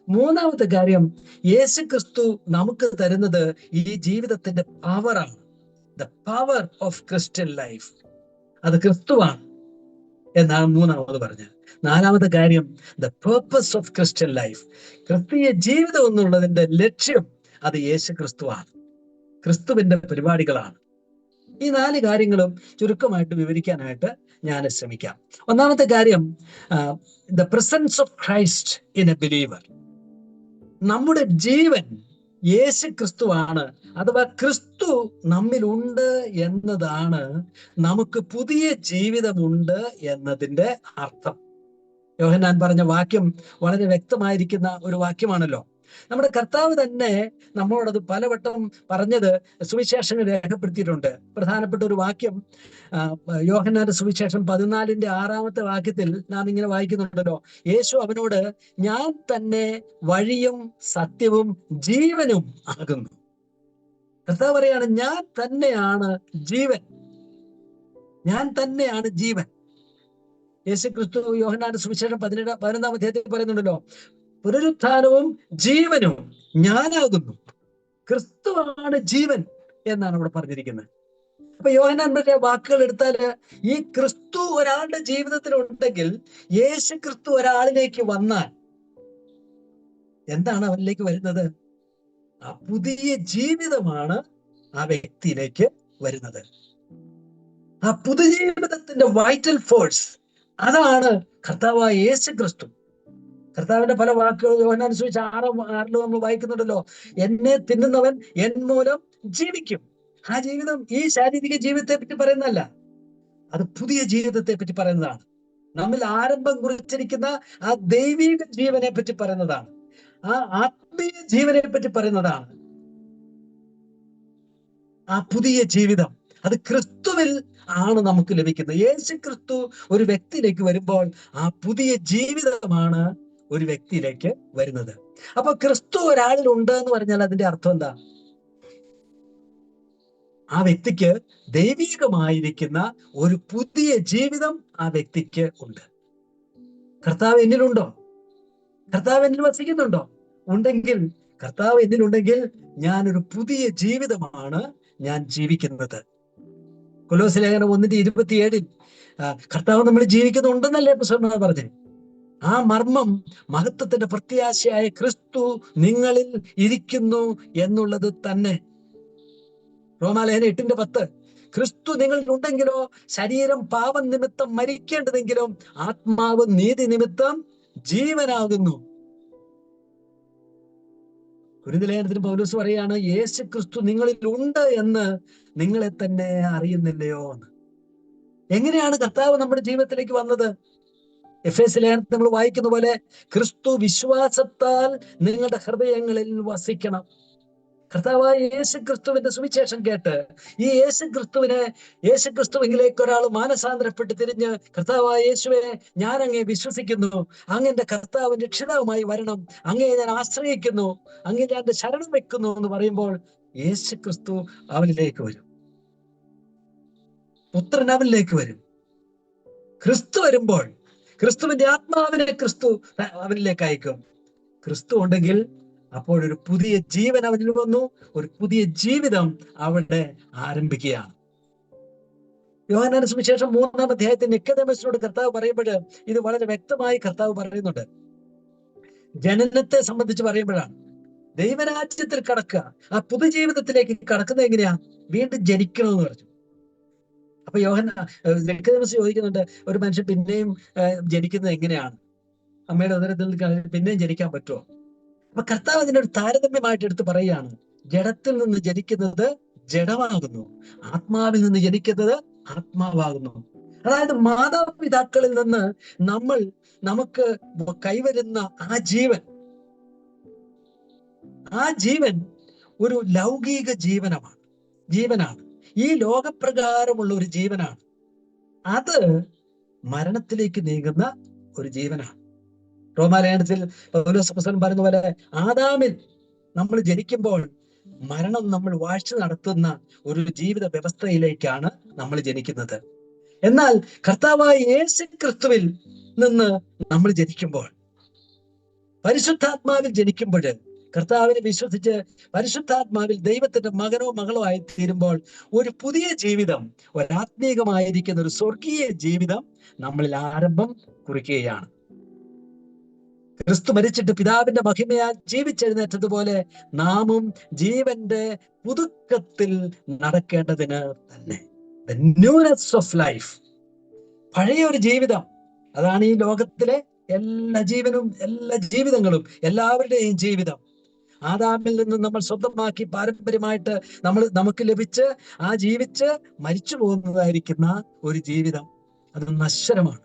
മൂന്നാമത്തെ കാര്യം, യേശു ക്രിസ്തു നമുക്ക് തരുന്നത് ഈ ജീവിതത്തിന്റെ പവറാണ്. The power of Christian life, അത് ക്രിസ്തുവാണ് എന്നാണ് മൂന്നാമത് പറഞ്ഞത്. നാലാമത്തെ കാര്യം, the purpose of Christian life, ക്രിസ്തീയ ജീവിതം എന്നുള്ളതിന്റെ ലക്ഷ്യം അത് യേശു ക്രിസ്തുവാണ്, ക്രിസ്തുവിന്റെ പരിപാടികളാണ്. ഈ 4 കാര്യങ്ങളും ചുരുക്കമായിട്ട് വിവരിക്കാനായിട്ട് ഞാൻ ശ്രമിക്കാം. ഒന്നാമത്തെ കാര്യം, the presence of Christ in a believer. നമ്മുടെ ജീവൻ യേശു ക്രിസ്തുവാണ്, അഥവാ ക്രിസ്തു നമ്മിലുണ്ട് എന്നതാണ് നമുക്ക് പുതിയ ജീവിതമുണ്ട് എന്നതിന്റെ അർത്ഥം. യോഹന്നാൻ പറഞ്ഞ വാക്യം വളരെ വ്യക്തമായിരിക്കുന്ന ഒരു വാക്യമാണല്ലോ. നമ്മുടെ കർത്താവ് തന്നെ നമ്മളോടത് പലവട്ടം പറഞ്ഞത് സുവിശേഷങ്ങൾ രേഖപ്പെടുത്തിയിട്ടുണ്ട്. പ്രധാനപ്പെട്ട ഒരു വാക്യം യോഹന്നാന്റെ സുവിശേഷം 14:6 വാക്യത്തിൽ നാം ഇങ്ങനെ വായിക്കുന്നുണ്ടല്ലോ, യേശു അവനോട്, ഞാൻ തന്നെ വഴിയും സത്യവും ജീവനും ആകുന്നു. കർത്താവ് പറയാണ്, ഞാൻ തന്നെയാണ് ജീവൻ, ഞാൻ തന്നെയാണ് ജീവൻ. യേശു ക്രിസ്തു യോഹന്നാന്റെ സുവിശേഷം 11-ാം അധ്യായത്തിൽ പറയുന്നുണ്ടല്ലോ, പുനരുത്ഥാനവും ജീവനും ഞാനാകുന്നു. ക്രിസ്തുവാണ് ജീവൻ എന്നാണ് അവിടെ പറഞ്ഞിരിക്കുന്നത്. അപ്പൊ യോഹന്നാന്റെ വാക്കുകൾ എടുത്താല്, ഈ ക്രിസ്തു ഒരാളുടെ ജീവിതത്തിൽ ഉണ്ടെങ്കിൽ, യേശു ക്രിസ്തു ഒരാളിലേക്ക് വന്നാൽ എന്താണ് അവനിലേക്ക് വരുന്നത്? ആ പുതിയ ജീവിതമാണ് ആ വ്യക്തിയിലേക്ക് വരുന്നത്. ആ പുതുജീവിതത്തിന്റെ വൈറ്റൽ ഫോഴ്സ് അതാണ് കർത്താവായ യേശു ക്രിസ്തു. കർത്താവിന്റെ പല വാക്കുകൾ യോഹന്നാൻ സുവിശേഷം 6:6 നമ്മൾ വായിക്കുന്നുണ്ടല്ലോ, എന്നെ തിന്നുന്നവൻ എൻ മൂലം ജീവിക്കും. ആ ജീവിതം ഈ ശാരീരിക ജീവിതത്തെ പറ്റി പറയുന്നതല്ല, അത് പുതിയ ജീവിതത്തെ പറ്റി പറയുന്നതാണ്. നമ്മിൽ ആരംഭം കുറിച്ചിരിക്കുന്ന ആ ദൈവിക ജീവനെ പറ്റി പറയുന്നതാണ്, ആ ആത്മീയ ജീവനെ പറ്റി പറയുന്നതാണ്. ആ പുതിയ ജീവിതം അത് ക്രിസ്തുവിൽ ആണ് നമുക്ക് ലഭിക്കുന്നത്. യേശു ക്രിസ്തു ഒരു വ്യക്തിയിലേക്ക് വരുമ്പോൾ ആ പുതിയ ജീവിതമാണ് ഒരു വ്യക്തിയിലേക്ക് വരുന്നത്. അപ്പൊ ക്രിസ്തു ഒരാളിൽ ഉണ്ട് എന്ന് പറഞ്ഞാൽ അതിന്റെ അർത്ഥം എന്താ? ആ വ്യക്തിക്ക് ദൈവികമായിരിക്കുന്ന ഒരു പുതിയ ജീവിതം ആ വ്യക്തിക്ക് ഉണ്ട്. കർത്താവ് എന്നിലുണ്ടോ? കർത്താവ് എന്നിൽ വസിക്കുന്നുണ്ടോ? ഉണ്ടെങ്കിൽ, കർത്താവ് എന്നിലുണ്ടെങ്കിൽ ഞാനൊരു പുതിയ ജീവിതമാണ് ഞാൻ ജീവിക്കുന്നത്. കൊലോസ്യ ലേഖനം 1:27 കർത്താവ് നമ്മൾ ജീവിക്കുന്നുണ്ടെന്നല്ലേ പ്രസംഗം പറഞ്ഞേ. ആ മർമ്മം മഹത്വത്തിന്റെ പ്രത്യാശയായ ക്രിസ്തു നിങ്ങളിൽ ഇരിക്കുന്നു എന്നുള്ളത് തന്നെ. റോമാലേഖനം 8:10 ക്രിസ്തു നിങ്ങളിൽ ഉണ്ടെങ്കിലോ ശരീരം പാപം നിമിത്തം മരിക്കേണ്ടതെങ്കിലും ആത്മാവ് നീതി നിമിത്തം ജീവനാകുന്നു. കൊരിന്ത്യലേഖനത്തിൽ പൗലോസ് പറയാണ്, യേശു ക്രിസ്തു നിങ്ങളിൽ ഉണ്ട് എന്ന് നിങ്ങളെ തന്നെ അറിയുന്നില്ലയോ എന്ന്. എങ്ങനെയാണ് കർത്താവ് നമ്മുടെ ജീവിതത്തിലേക്ക് വന്നത്? എഫേസ്യ ലേഖനത്തിൽ നമ്മൾ വായിക്കുന്ന പോലെ, ക്രിസ്തു വിശ്വാസത്താൽ നിങ്ങളുടെ ഹൃദയങ്ങളിൽ വസിക്കണം. കർത്താവായ യേശു ക്രിസ്തുവിന്റെ സുവിശേഷം കേട്ട് ഈ യേശു ക്രിസ്തുവിലേക്ക് ഒരാൾ മാനസാന്തരപ്പെട്ട് തിരിഞ്ഞ്, കർത്താവായ യേശുവെ, ഞാൻ അങ്ങേ വിശ്വസിക്കുന്നു, അങ്ങ് എന്റെ കർത്താവിന്റെ രക്ഷിതാവുമായി വരണം, അങ്ങേ ഞാൻ ആശ്രയിക്കുന്നു, അങ്ങേ ഞാൻ എന്റെ ശരണം വെക്കുന്നു എന്ന് പറയുമ്പോൾ യേശു ക്രിസ്തു അവനിലേക്ക് വരും, പുത്രൻ അവനിലേക്ക് വരും. ക്രിസ്തു വരുമ്പോൾ ക്രിസ്തുവിന്റെ ആത്മാവിനെ ക്രിസ്തു അവനിലേക്ക് അയക്കും. ക്രിസ്തു ഉണ്ടെങ്കിൽ അപ്പോഴൊരു പുതിയ ജീവൻ അവനിൽ വന്നു, ഒരു പുതിയ ജീവിതം അവിടെ ആരംഭിക്കുകയാണ്. യോഹന്നാന്റെ സുവിശേഷം 3-ാം അധ്യായത്തിൽ നിക്കോദേമസിനോട് കർത്താവ് പറയുമ്പോൾ ഇത് വളരെ വ്യക്തമായി കർത്താവ് പറയുന്നുണ്ട്. ജനനത്തെ സംബന്ധിച്ച് പറയുമ്പോഴാണ് ദൈവരാജ്യത്തിൽ കടക്കുക, ആ പുതുജീവിതത്തിലേക്ക് കടക്കുന്നത് എങ്ങനെയാ? വീണ്ടും ജനിക്കണമെന്ന് പറഞ്ഞു. അപ്പൊ നിക്കോദേമസ് ചോദിക്കുന്നുണ്ട്, ഒരു മനുഷ്യൻ പിന്നെയും ജനിക്കുന്നത് എങ്ങനെയാണ്? അമ്മയുടെ ഉദരത്തിൽ പിന്നെയും ജനിക്കാൻ പറ്റുമോ? അപ്പൊ കർത്താവ് അതിനൊരു താരതമ്യമായിട്ട് എടുത്ത് പറയുകയാണ്, ജഡത്തിൽ നിന്ന് ജനിക്കുന്നത് ജഡമാകുന്നു, ആത്മാവിൽ നിന്ന് ജനിക്കുന്നത് ആത്മാവാകുന്നു. അതായത് മാതാപിതാക്കളിൽ നിന്ന് നമുക്ക് കൈവരുന്ന ആ ജീവൻ ഒരു ലൗകിക ജീവനാണ്, ഈ ലോകപ്രകാരമുള്ള ഒരു ജീവനാണ്. അത് മരണത്തിലേക്ക് നീങ്ങുന്ന ഒരു ജീവനാണ്. റോമാലേഖനത്തിൽ പൗലോസ് അപ്പോസ്തലൻ പറയുന്ന പോലെ, ആദാമിൽ നമ്മൾ ജനിക്കുമ്പോൾ മരണം നമ്മൾ വാഴ്ച നടത്തുന്ന ഒരു ജീവിത വ്യവസ്ഥയിലേക്കാണ് നമ്മൾ ജനിക്കുന്നത്. എന്നാൽ കർത്താവായ യേശു ക്രിസ്തുവിൽ നിന്ന് നമ്മൾ ജനിക്കുമ്പോൾ, പരിശുദ്ധാത്മാവിൽ ജനിക്കുമ്പോൾ, കർത്താവിനെ വിശ്വസിച്ച് പരിശുദ്ധാത്മാവിൽ ദൈവത്തിന്റെ മകനോ മകളോ ആയി തീരുമ്പോൾ ഒരു പുതിയ ജീവിതം, ഒരാത്മീകമായിരിക്കുന്ന ഒരു സ്വർഗീയ ജീവിതം നമ്മളിൽ ആരംഭം കുറിക്കുകയാണ്. ക്രിസ്തു മരിച്ചിട്ട് പിതാവിന്റെ മഹിമയാൽ ജീവിച്ചെഴുന്നേറ്റതുപോലെ നാമും ജീവന്റെ പുതുക്കത്തിൽ നടക്കേണ്ടതിന് തന്നെ. The newness of life. പഴയ ഒരു ജീവിതം, അതാണ് ഈ ലോകത്തിലെ എല്ലാ ജീവിതങ്ങളും, എല്ലാവരുടെയും ജീവിതം. ആദാമിൽ നിന്ന് നമ്മൾ സ്വന്തമാക്കി പാരമ്പര്യമായിട്ട് നമുക്ക് ലഭിച്ച് ജീവിച്ച് മരിച്ചു പോകുന്നതായിരിക്കുന്ന ഒരു ജീവിതം, അത് നശ്വരമാണ്.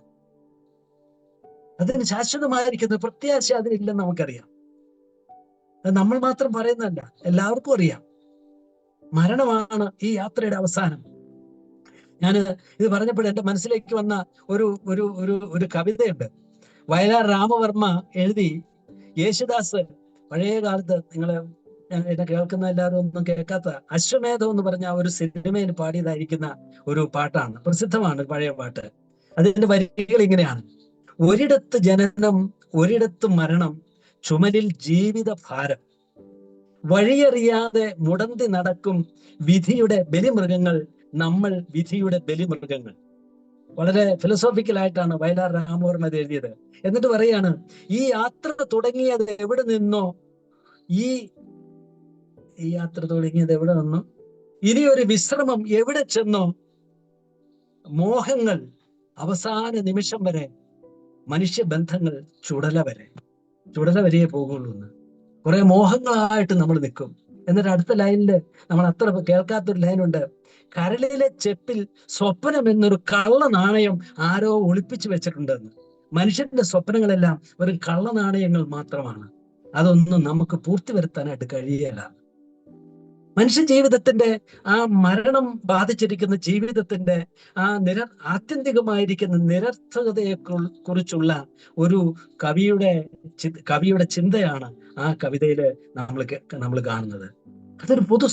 അതിന് ശാശ്വതമായിരിക്കുന്ന പ്രത്യാശ അതിനില്ലെന്ന് നമുക്കറിയാം. അത് നമ്മൾ മാത്രം പറയുന്നതല്ല, എല്ലാവർക്കും അറിയാം. മരണമാണ് ഈ യാത്രയുടെ അവസാനം. ഞാൻ ഇത് പറഞ്ഞപ്പോൾ എന്റെ മനസ്സിലേക്ക് വന്ന ഒരു കവിതയുണ്ട്. വയലാർ രാമവർമ്മ എഴുതി, യേശുദാസ് പഴയ കാലത്ത്, നിങ്ങള് എന്നെ കേൾക്കുന്ന എല്ലാവരും ഒന്നും കേൾക്കാത്ത അശ്വമേധം എന്ന് പറഞ്ഞ ഒരു സിനിമയിൽ പാടിയതായിരിക്കുന്ന ഒരു പാട്ടാണ്, പ്രസിദ്ധമാണ് പഴയ പാട്ട്. അതിന്റെ വരികൾ ഇങ്ങനെയാണ്: ഒരിടത്ത് ജനനം, ഒരിടത്ത് മരണം, ചുമലിൽ ജീവിത ഭാരം, വഴിയറിയാതെ മുടന്തി നടക്കും വിധിയുടെ ബലിമൃഗങ്ങൾ, നമ്മൾ വിധിയുടെ ബലിമൃഗങ്ങൾ. വളരെ ഫിലോസോഫിക്കലായിട്ടാണ് വയലാർ രാമവർമ്മ എഴുതിയത്. എന്നിട്ട് പറയാണ്, ഈ യാത്ര തുടങ്ങിയത് എവിടെ നിന്നോ, ഈ യാത്ര തുടങ്ങിയത് എവിടെ നിന്നോ, ഇനിയൊരു വിശ്രമം എവിടെ ചെന്നോ, മോഹങ്ങൾ അവസാന നിമിഷം വരെ, മനുഷ്യബന്ധങ്ങൾ ചുടല വരെയേ പോകുള്ളൂ എന്ന്. കുറെ മോഹങ്ങളായിട്ട് നമ്മൾ നിൽക്കും. എന്നിട്ട് അടുത്ത ലൈനില് നമ്മൾ അത്ര കേൾക്കാത്തൊരു ലൈനുണ്ട്: കരളിലെ ചെപ്പിൽ സ്വപ്നം എന്നൊരു കള്ള നാണയം ആരോ ഒളിപ്പിച്ചു വെച്ചിട്ടുണ്ടെന്ന്. മനുഷ്യന്റെ സ്വപ്നങ്ങളെല്ലാം വെറും കള്ള നാണയങ്ങൾ മാത്രമാണ്. അതൊന്നും നമുക്ക് പൂർത്തി വരുത്താനായിട്ട് കഴിയില്ല. മനുഷ്യ ജീവിതത്തിന്റെ ആ മരണം ബാധിച്ചിരിക്കുന്ന ജീവിതത്തിന്റെ ആ ആത്യന്തികമായിരിക്കുന്ന നിരർത്ഥകതയെ കുറിച്ചുള്ള ഒരു കവിയുടെ ചിന്തയാണ് ആ കവിതയില് നമ്മൾ കാണുന്നത്. അതൊരു പൊതു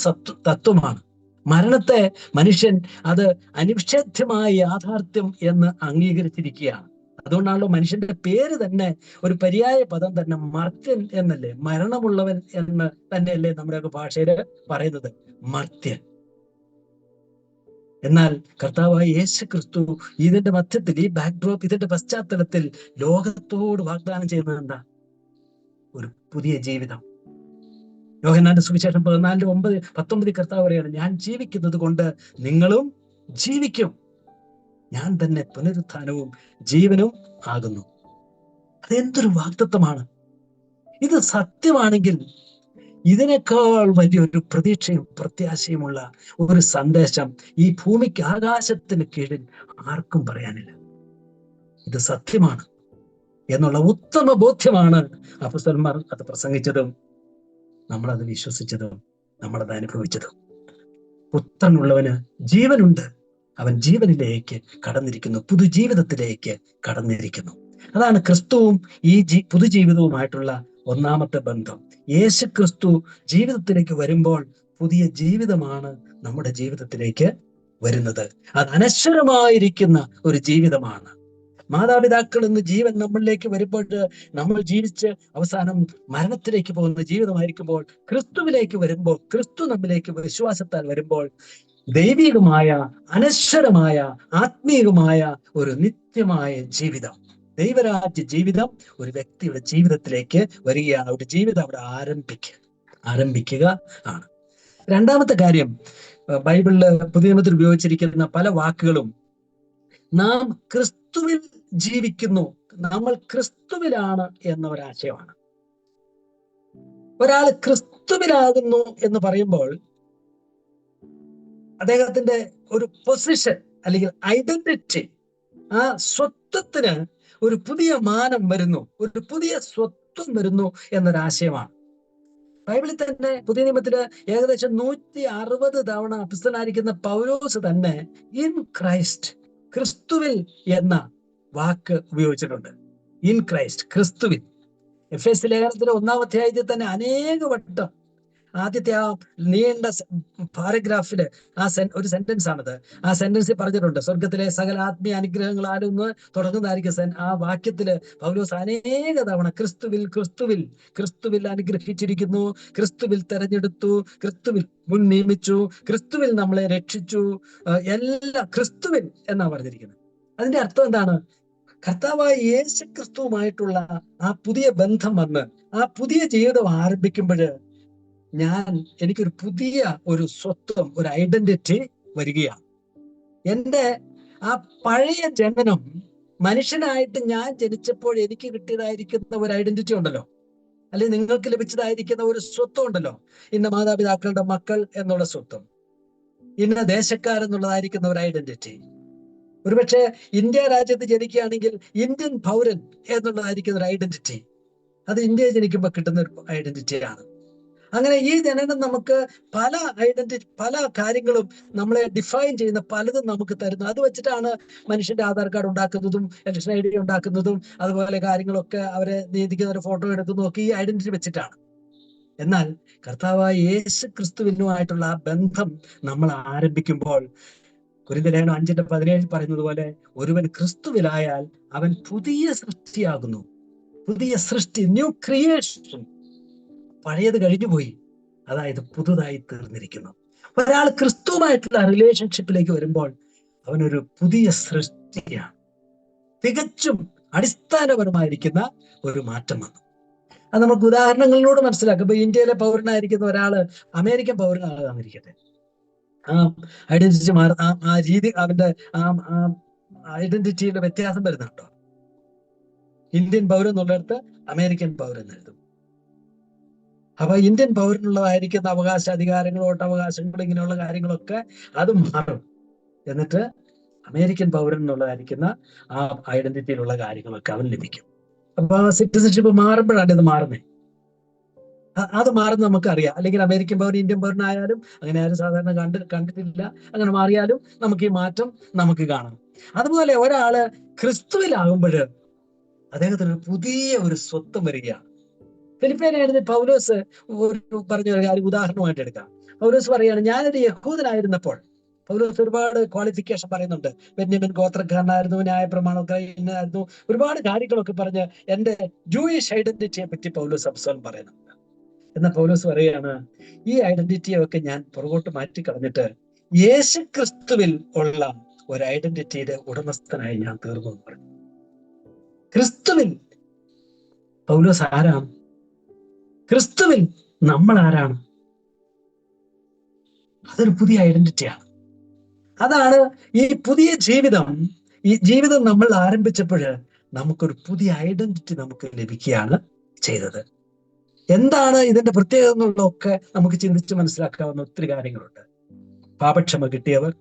തത്വമാണ്. മരണത്തെ മനുഷ്യൻ അത് അനിഷേധ്യമായ യാഥാർത്ഥ്യം എന്ന് അംഗീകരിച്ചിരിക്കുകയാണ്. അതുകൊണ്ടാണല്ലോ മനുഷ്യന്റെ പേര് തന്നെ ഒരു പര്യായ പദം തന്നെ മർത്യൻ എന്നല്ലേ, മരണമുള്ളവൻ എന്ന് തന്നെയല്ലേ നമ്മുടെയൊക്കെ ഭാഷയിൽ പറയുന്നത്, മർത്യൻ. എന്നാൽ കർത്താവായ യേശു ക്രിസ്തു ഇതിന്റെ മധ്യത്തിൽ, ഈ ബാക്ക്ഡ്രോപ്പ്, ഇതിന്റെ പശ്ചാത്തലത്തിൽ ലോകത്തോട് വാഗ്ദാനം ചെയ്യുന്നത് എന്താ? ഒരു പുതിയ ജീവിതം. യോഹന്നാന്റെ സുവിശേഷം 14:19 കർത്താവ് പറയാണ്, ഞാൻ ജീവിക്കുന്നത് കൊണ്ട് നിങ്ങളും ജീവിക്കും, ഞാൻ തന്നെ പുനരുത്ഥാനവും ജീവനും ആകുന്നു. അതെന്തൊരു വാഗ്ദത്തമാണ്! ഇത് സത്യമാണെങ്കിൽ ഇതിനേക്കാൾ വലിയൊരു പ്രതീക്ഷയും പ്രത്യാശയുമുള്ള ഒരു സന്ദേശം ഈ ഭൂമിക്ക്, ആകാശത്തിന് കീഴിൽ ആർക്കും പറയാനില്ല. ഇത് സത്യമാണ് എന്നുള്ള ഉത്തമ ബോധ്യമാണ് അപ്പോസ്തലന്മാർ അത് പ്രസംഗിച്ചതും നമ്മളത് വിശ്വസിച്ചതും നമ്മളത് അനുഭവിച്ചതും. പുത്രനുള്ളവന് ജീവനുണ്ട്, അവൻ ജീവനിലേക്ക് കടന്നിരിക്കുന്നു, പുതുജീവിതത്തിലേക്ക് കടന്നിരിക്കുന്നു. അതാണ് ക്രിസ്തുവും ഈ പുതുജീവിതവുമായിട്ടുള്ള ഒന്നാമത്തെ ബന്ധം. യേശു ക്രിസ്തു ജീവിതത്തിലേക്ക് വരുമ്പോൾ പുതിയ ജീവിതമാണ് നമ്മുടെ ജീവിതത്തിലേക്ക് വരുന്നത്. അത് അനശ്വരമായിരിക്കുന്ന ഒരു ജീവിതമാണ്. മാതാപിതാക്കൾ എന്ന് ജീവൻ നമ്മളിലേക്ക് വരുമ്പോൾ, നമ്മൾ ജീവിച്ച് അവസാനം മരണത്തിലേക്ക് പോകുന്ന ജീവിതമായിരിക്കുമ്പോൾ, ക്രിസ്തുവിലേക്ക് വരുമ്പോൾ, ക്രിസ്തു നമ്മിലേക്ക് വിശ്വാസത്താൽ വരുമ്പോൾ ദൈവികമായ, അനശ്വരമായ, ആത്മീയമായ ഒരു നിത്യമായ ജീവിതം, ദൈവരാജ്യ ജീവിതം ഒരു വ്യക്തിയുടെ ജീവിതത്തിലേക്ക് വരികയാണ്. ഒരു ജീവിതം അവിടെ ആരംഭിക്കുക ആണ്. രണ്ടാമത്തെ കാര്യം, ബൈബിളില് പുതിയ നിയമത്തിൽ ഉപയോഗിച്ചിരിക്കുന്ന പല വാക്കുകളും നാം ക്രിസ്തുവിൽ ജീവിക്കുന്നു, നമ്മൾ ക്രിസ്തുവിലാണ് എന്ന ഒരാശയമാണ്. ഒരാൾ ക്രിസ്തുവിലാകുന്നു എന്ന് പറയുമ്പോൾ അദ്ദേഹത്തിന്റെ ഒരു പൊസിഷൻ അല്ലെങ്കിൽ ഐഡന്റിറ്റി, ആ സ്വത്വത്തിന് ഒരു പുതിയ മാനം വരുന്നു, ഒരു പുതിയ സ്വത്വം വരുന്നു എന്നൊരാശയമാണ്. ബൈബിളിൽ തന്നെ പുതിയ നിയമത്തില് ഏകദേശം 160 തവണ അപ്പോസ്തലനായിരിക്കുന്ന പൗലോസ് തന്നെ ഇൻ ക്രൈസ്റ്റ്, ക്രിസ്തുവിൽ എന്ന വാക്ക് ഉപയോഗിച്ചിട്ടുണ്ട്. ഇൻ ക്രൈസ്റ്റ്, ക്രിസ്തുവിൽ. എഫേസ്യ ലേഖനത്തിലെ 1-ാം അധ്യായത്തിൽ തന്നെ അനേക വട്ടം ആദ്യത്തെ ആ നീണ്ട പാരഗ്രാഫില് ഒരു സെന്റൻസ് ആണത്. ആ സെന്റൻസിൽ പറഞ്ഞിട്ടുണ്ട്, സ്വർഗത്തിലെ സകല ആത്മീയ അനുഗ്രഹങ്ങളാലും തുടങ്ങുന്നതായിരിക്കും ആ വാക്യത്തില് പൗലോസ് അനേക തവണ ക്രിസ്തുവിൽ ക്രിസ്തുവിൽ ക്രിസ്തുവിൽ അനുഗ്രഹിച്ചിരിക്കുന്നു, ക്രിസ്തുവിൽ തെരഞ്ഞെടുത്തു, ക്രിസ്തുവിൽ മുൻ നിയമിച്ചു, ക്രിസ്തുവിൽ നമ്മളെ രക്ഷിച്ചു, എല്ലാം ക്രിസ്തുവിൽ എന്നാ പറഞ്ഞിരിക്കുന്നത്. അതിന്റെ അർത്ഥം എന്താണ്? കർത്താവായ യേശു ക്രിസ്തുവുമായിട്ടുള്ള ആ പുതിയ ബന്ധം വന്ന് ആ പുതിയ ജീവിതം ആരംഭിക്കുമ്പോൾ എനിക്കൊരു പുതിയ ഒരു സ്വത്വം, ഒരു ഐഡന്റിറ്റി വരികയാണ്. എൻ്റെ ആ പഴയ ജനനം, മനുഷ്യനായിട്ട് ഞാൻ ജനിച്ചപ്പോൾ എനിക്ക് കിട്ടിയതായിരിക്കുന്ന ഒരു ഐഡന്റിറ്റി ഉണ്ടല്ലോ, അല്ലെങ്കിൽ നിങ്ങൾക്ക് ലഭിച്ചതായിരിക്കുന്ന ഒരു സ്വത്വം ഉണ്ടല്ലോ. ഇന്ന മാതാപിതാക്കളുടെ മക്കൾ എന്നുള്ള സ്വത്വം, ഇന്ന ദേശക്കാരെന്നുള്ളതായിരിക്കുന്ന ഒരു ഐഡന്റിറ്റി. ഒരുപക്ഷെ ഇന്ത്യ രാജ്യത്ത് ജനിക്കുകയാണെങ്കിൽ ഇന്ത്യൻ പൗരൻ എന്നുള്ളതായിരിക്കുന്ന ഒരു ഐഡന്റിറ്റി, അത് ഇന്ത്യയിൽ ജനിക്കുമ്പോൾ കിട്ടുന്ന ഒരു ഐഡന്റിറ്റിയാണ്. അങ്ങനെ ഈ ജനനം നമുക്ക് പല കാര്യങ്ങളും നമ്മളെ ഡിഫൈൻ ചെയ്യുന്ന പലതും നമുക്ക് തരുന്നു. അത് വെച്ചിട്ടാണ് മനുഷ്യന്റെ ആധാർ കാർഡ് ഉണ്ടാക്കുന്നതും ഇലക്ഷൻ ID ഉണ്ടാക്കുന്നതും അതുപോലെ കാര്യങ്ങളൊക്കെ അവരെ നീതിക്കുന്ന ഒരു ഫോട്ടോ എടുക്കുന്നതും ഒക്കെ ഈ ഐഡന്റിറ്റി വെച്ചിട്ടാണ്. എന്നാൽ കർത്താവായ യേശു ക്രിസ്തുവിനുമായിട്ടുള്ള ആ ബന്ധം നമ്മൾ ആരംഭിക്കുമ്പോൾ കൊരിന്ത്യർ 5:17 പറയുന്നത് പോലെ, ഒരുവൻ ക്രിസ്തുവിലായാൽ അവൻ പുതിയ സൃഷ്ടിയാകുന്നു. പുതിയ സൃഷ്ടി, ന്യൂ ക്രിയേഷൻ. പഴയത് കഴിഞ്ഞുപോയി, അതായത് പുതുതായി തീർന്നിരിക്കുന്നു. ഒരാൾ ക്രിസ്തുവുമായിട്ടുള്ള റിലേഷൻഷിപ്പിലേക്ക് വരുമ്പോൾ അവനൊരു പുതിയ സൃഷ്ടിയാണ്. തികച്ചും അടിസ്ഥാനപരമായിരിക്കുന്ന ഒരു മാറ്റം വന്നു. അത് നമുക്ക് ഉദാഹരണങ്ങളിലൂടെ മനസ്സിലാക്കും. ഇപ്പൊ ഇന്ത്യയിലെ പൗരനായിരിക്കുന്ന ഒരാള് അമേരിക്കൻ പൗരനാകാതിരിക്കട്ടെ, ആ ഐഡന്റിറ്റി ആ രീതി, അവന്റെ ആ ഐഡന്റിറ്റിയുടെ വ്യത്യാസം വരുന്നുണ്ടോ? ഇന്ത്യൻ പൗരൻ എന്നുള്ളിടത്ത് അമേരിക്കൻ പൗരൻ എഴുതും. അപ്പൊ ഇന്ത്യൻ പൗരനുള്ളതായിരിക്കുന്ന അവകാശ അധികാരങ്ങൾ, വോട്ടവകാശങ്ങൾ, ഇങ്ങനെയുള്ള കാര്യങ്ങളൊക്കെ അത് മാറും. എന്നിട്ട് അമേരിക്കൻ പൗരൻ എന്നുള്ളതായിരിക്കുന്ന ആ ഐഡന്റിറ്റിയിലുള്ള കാര്യങ്ങളൊക്കെ അവൻ ലഭിക്കും. അപ്പൊ സിറ്റിസൺഷിപ്പ് മാറുമ്പോഴാണ് ഇത് മാറുന്നത്. അത് മാറുന്ന നമുക്കറിയാം. അല്ലെങ്കിൽ അമേരിക്കൻ പൗരൻ ഇന്ത്യൻ പൗരനായാലും അങ്ങനെ ആരും സാധാരണ കണ്ടിട്ടില്ല. അങ്ങനെ മാറിയാലും നമുക്ക് ഈ മാറ്റം നമുക്ക് കാണാം. അതുപോലെ ഒരാള് ക്രിസ്തുവിലാകുമ്പോൾ അദ്ദേഹത്തിന് പുതിയ ഒരു സ്വത്വം വരികയാണ്. ഫിലിപ്പിയനായിരുന്നു പൗലോസ് പറഞ്ഞ ഒരു കാര്യം ഉദാഹരണമായിട്ട് എടുക്കാം. പൗലോസ് പറയുകയാണ്, ഞാനൊരു യഹൂദനായിരുന്നപ്പോൾ, പൗലോസ് ഒരുപാട് ക്വാളിഫിക്കേഷൻ പറയുന്നുണ്ട്. ബെന്യാമിൻ ഗോത്രക്കാരനായിരുന്നു, ന്യായപ്രമാണമൊക്കെ ഇന്നായിരുന്നു, ഒരുപാട് കാര്യങ്ങളൊക്കെ പറഞ്ഞ് എൻ്റെ ജൂയിഷ് ഐഡന്റിറ്റിയെ പറ്റി പൗലോസ് അപ്സോലം പറയുന്നുണ്ട്. എന്നാൽ പൗലോസ് പറയുകയാണ്, ഈ ഐഡന്റിറ്റിയെ ഒക്കെ ഞാൻ പുറകോട്ട് മാറ്റി കളഞ്ഞിട്ട് യേശു ക്രിസ്തുവിൽ ഉള്ള ഒരു ഐഡന്റിറ്റിയുടെ ഉടമസ്ഥനായി ഞാൻ തീർന്നു എന്ന് പറഞ്ഞു. ക്രിസ്തുവിൽ പൗലോസ് ആരാണ്? ക്രിസ്തുവിൽ നമ്മൾ ആരാണ്? അതൊരു പുതിയ ഐഡന്റിറ്റിയാണ്. അതാണ് ഈ പുതിയ ജീവിതം. ഈ ജീവിതം നമ്മൾ ആരംഭിച്ചപ്പോൾ നമുക്കൊരു പുതിയ ഐഡന്റിറ്റി നമുക്ക് ലഭിക്കുകയാണ് ചെയ്തത്. എന്താണ് ഇതിന്റെ പ്രത്യേകത എന്നുള്ളതൊക്കെ നമുക്ക് ചിന്തിച്ച് മനസ്സിലാക്കാവുന്ന ഒത്തിരി കാര്യങ്ങളുണ്ട്. പാപക്ഷമ കിട്ടിയവർ,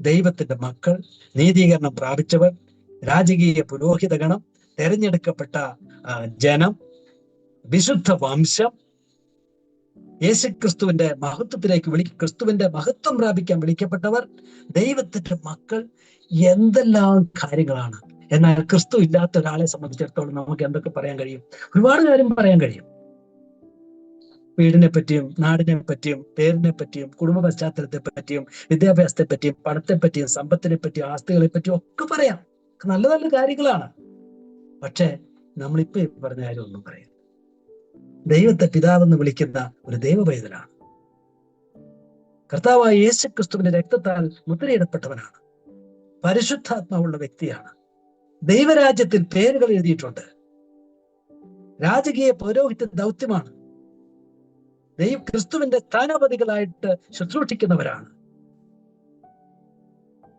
ദൈവത്തിന്റെ മക്കൾ, നീതീകരണം പ്രാപിച്ചവർ, രാജകീയ പുരോഹിത ഗണം, തെരഞ്ഞെടുക്കപ്പെട്ട ജനം, വിശുദ്ധ വംശം, യേശുക്രിസ്തുവിന്റെ മഹത്വത്തിലേക്ക് ക്രിസ്തുവിന്റെ മഹത്വം പ്രാപിക്കാൻ വിളിക്കപ്പെട്ടവർ, ദൈവത്തിന്റെ മക്കൾ, എന്തെല്ലാം കാര്യങ്ങളാണ്. എന്നാൽ ക്രിസ്തു ഇല്ലാത്ത ഒരാളെ സംബന്ധിച്ചിടത്തോളം നമുക്ക് എന്തൊക്കെ പറയാൻ കഴിയും? ഒരുപാട് കാര്യം പറയാൻ കഴിയും. വീടിനെ പറ്റിയും നാടിനെ പറ്റിയും പേരിനെ പറ്റിയും കുടുംബ പശ്ചാത്തലത്തെ പറ്റിയും വിദ്യാഭ്യാസത്തെ പറ്റിയും പണത്തെ പറ്റിയും സമ്പത്തിനെ പറ്റിയും ആസ്തികളെ പറ്റിയും ഒക്കെ പറയാം. നല്ല നല്ല കാര്യങ്ങളാണ്. പക്ഷെ നമ്മളിപ്പോ പറഞ്ഞ കാര്യം ഒന്നും പറയാം. ദൈവത്തെ പിതാവെന്ന് വിളിക്കുന്ന ഒരു ദൈവപൈതലാണ്. കർത്താവായ യേശു ക്രിസ്തുവിന്റെ രക്തത്താൽ മുദ്രയിടപ്പെട്ടവനാണ്. പരിശുദ്ധാത്മാവുള്ള വ്യക്തിയാണ്. ദൈവരാജ്യത്തിൽ പേരുകൾ എഴുതിയിട്ടുണ്ട്. രാജകീയ പൗരോഹിത്യ ദൗത്യമാണ്. ക്രിസ്തുവിന്റെ സ്ഥാനാപതികളായിട്ട് ശുശ്രൂഷിക്കുന്നവരാണ്.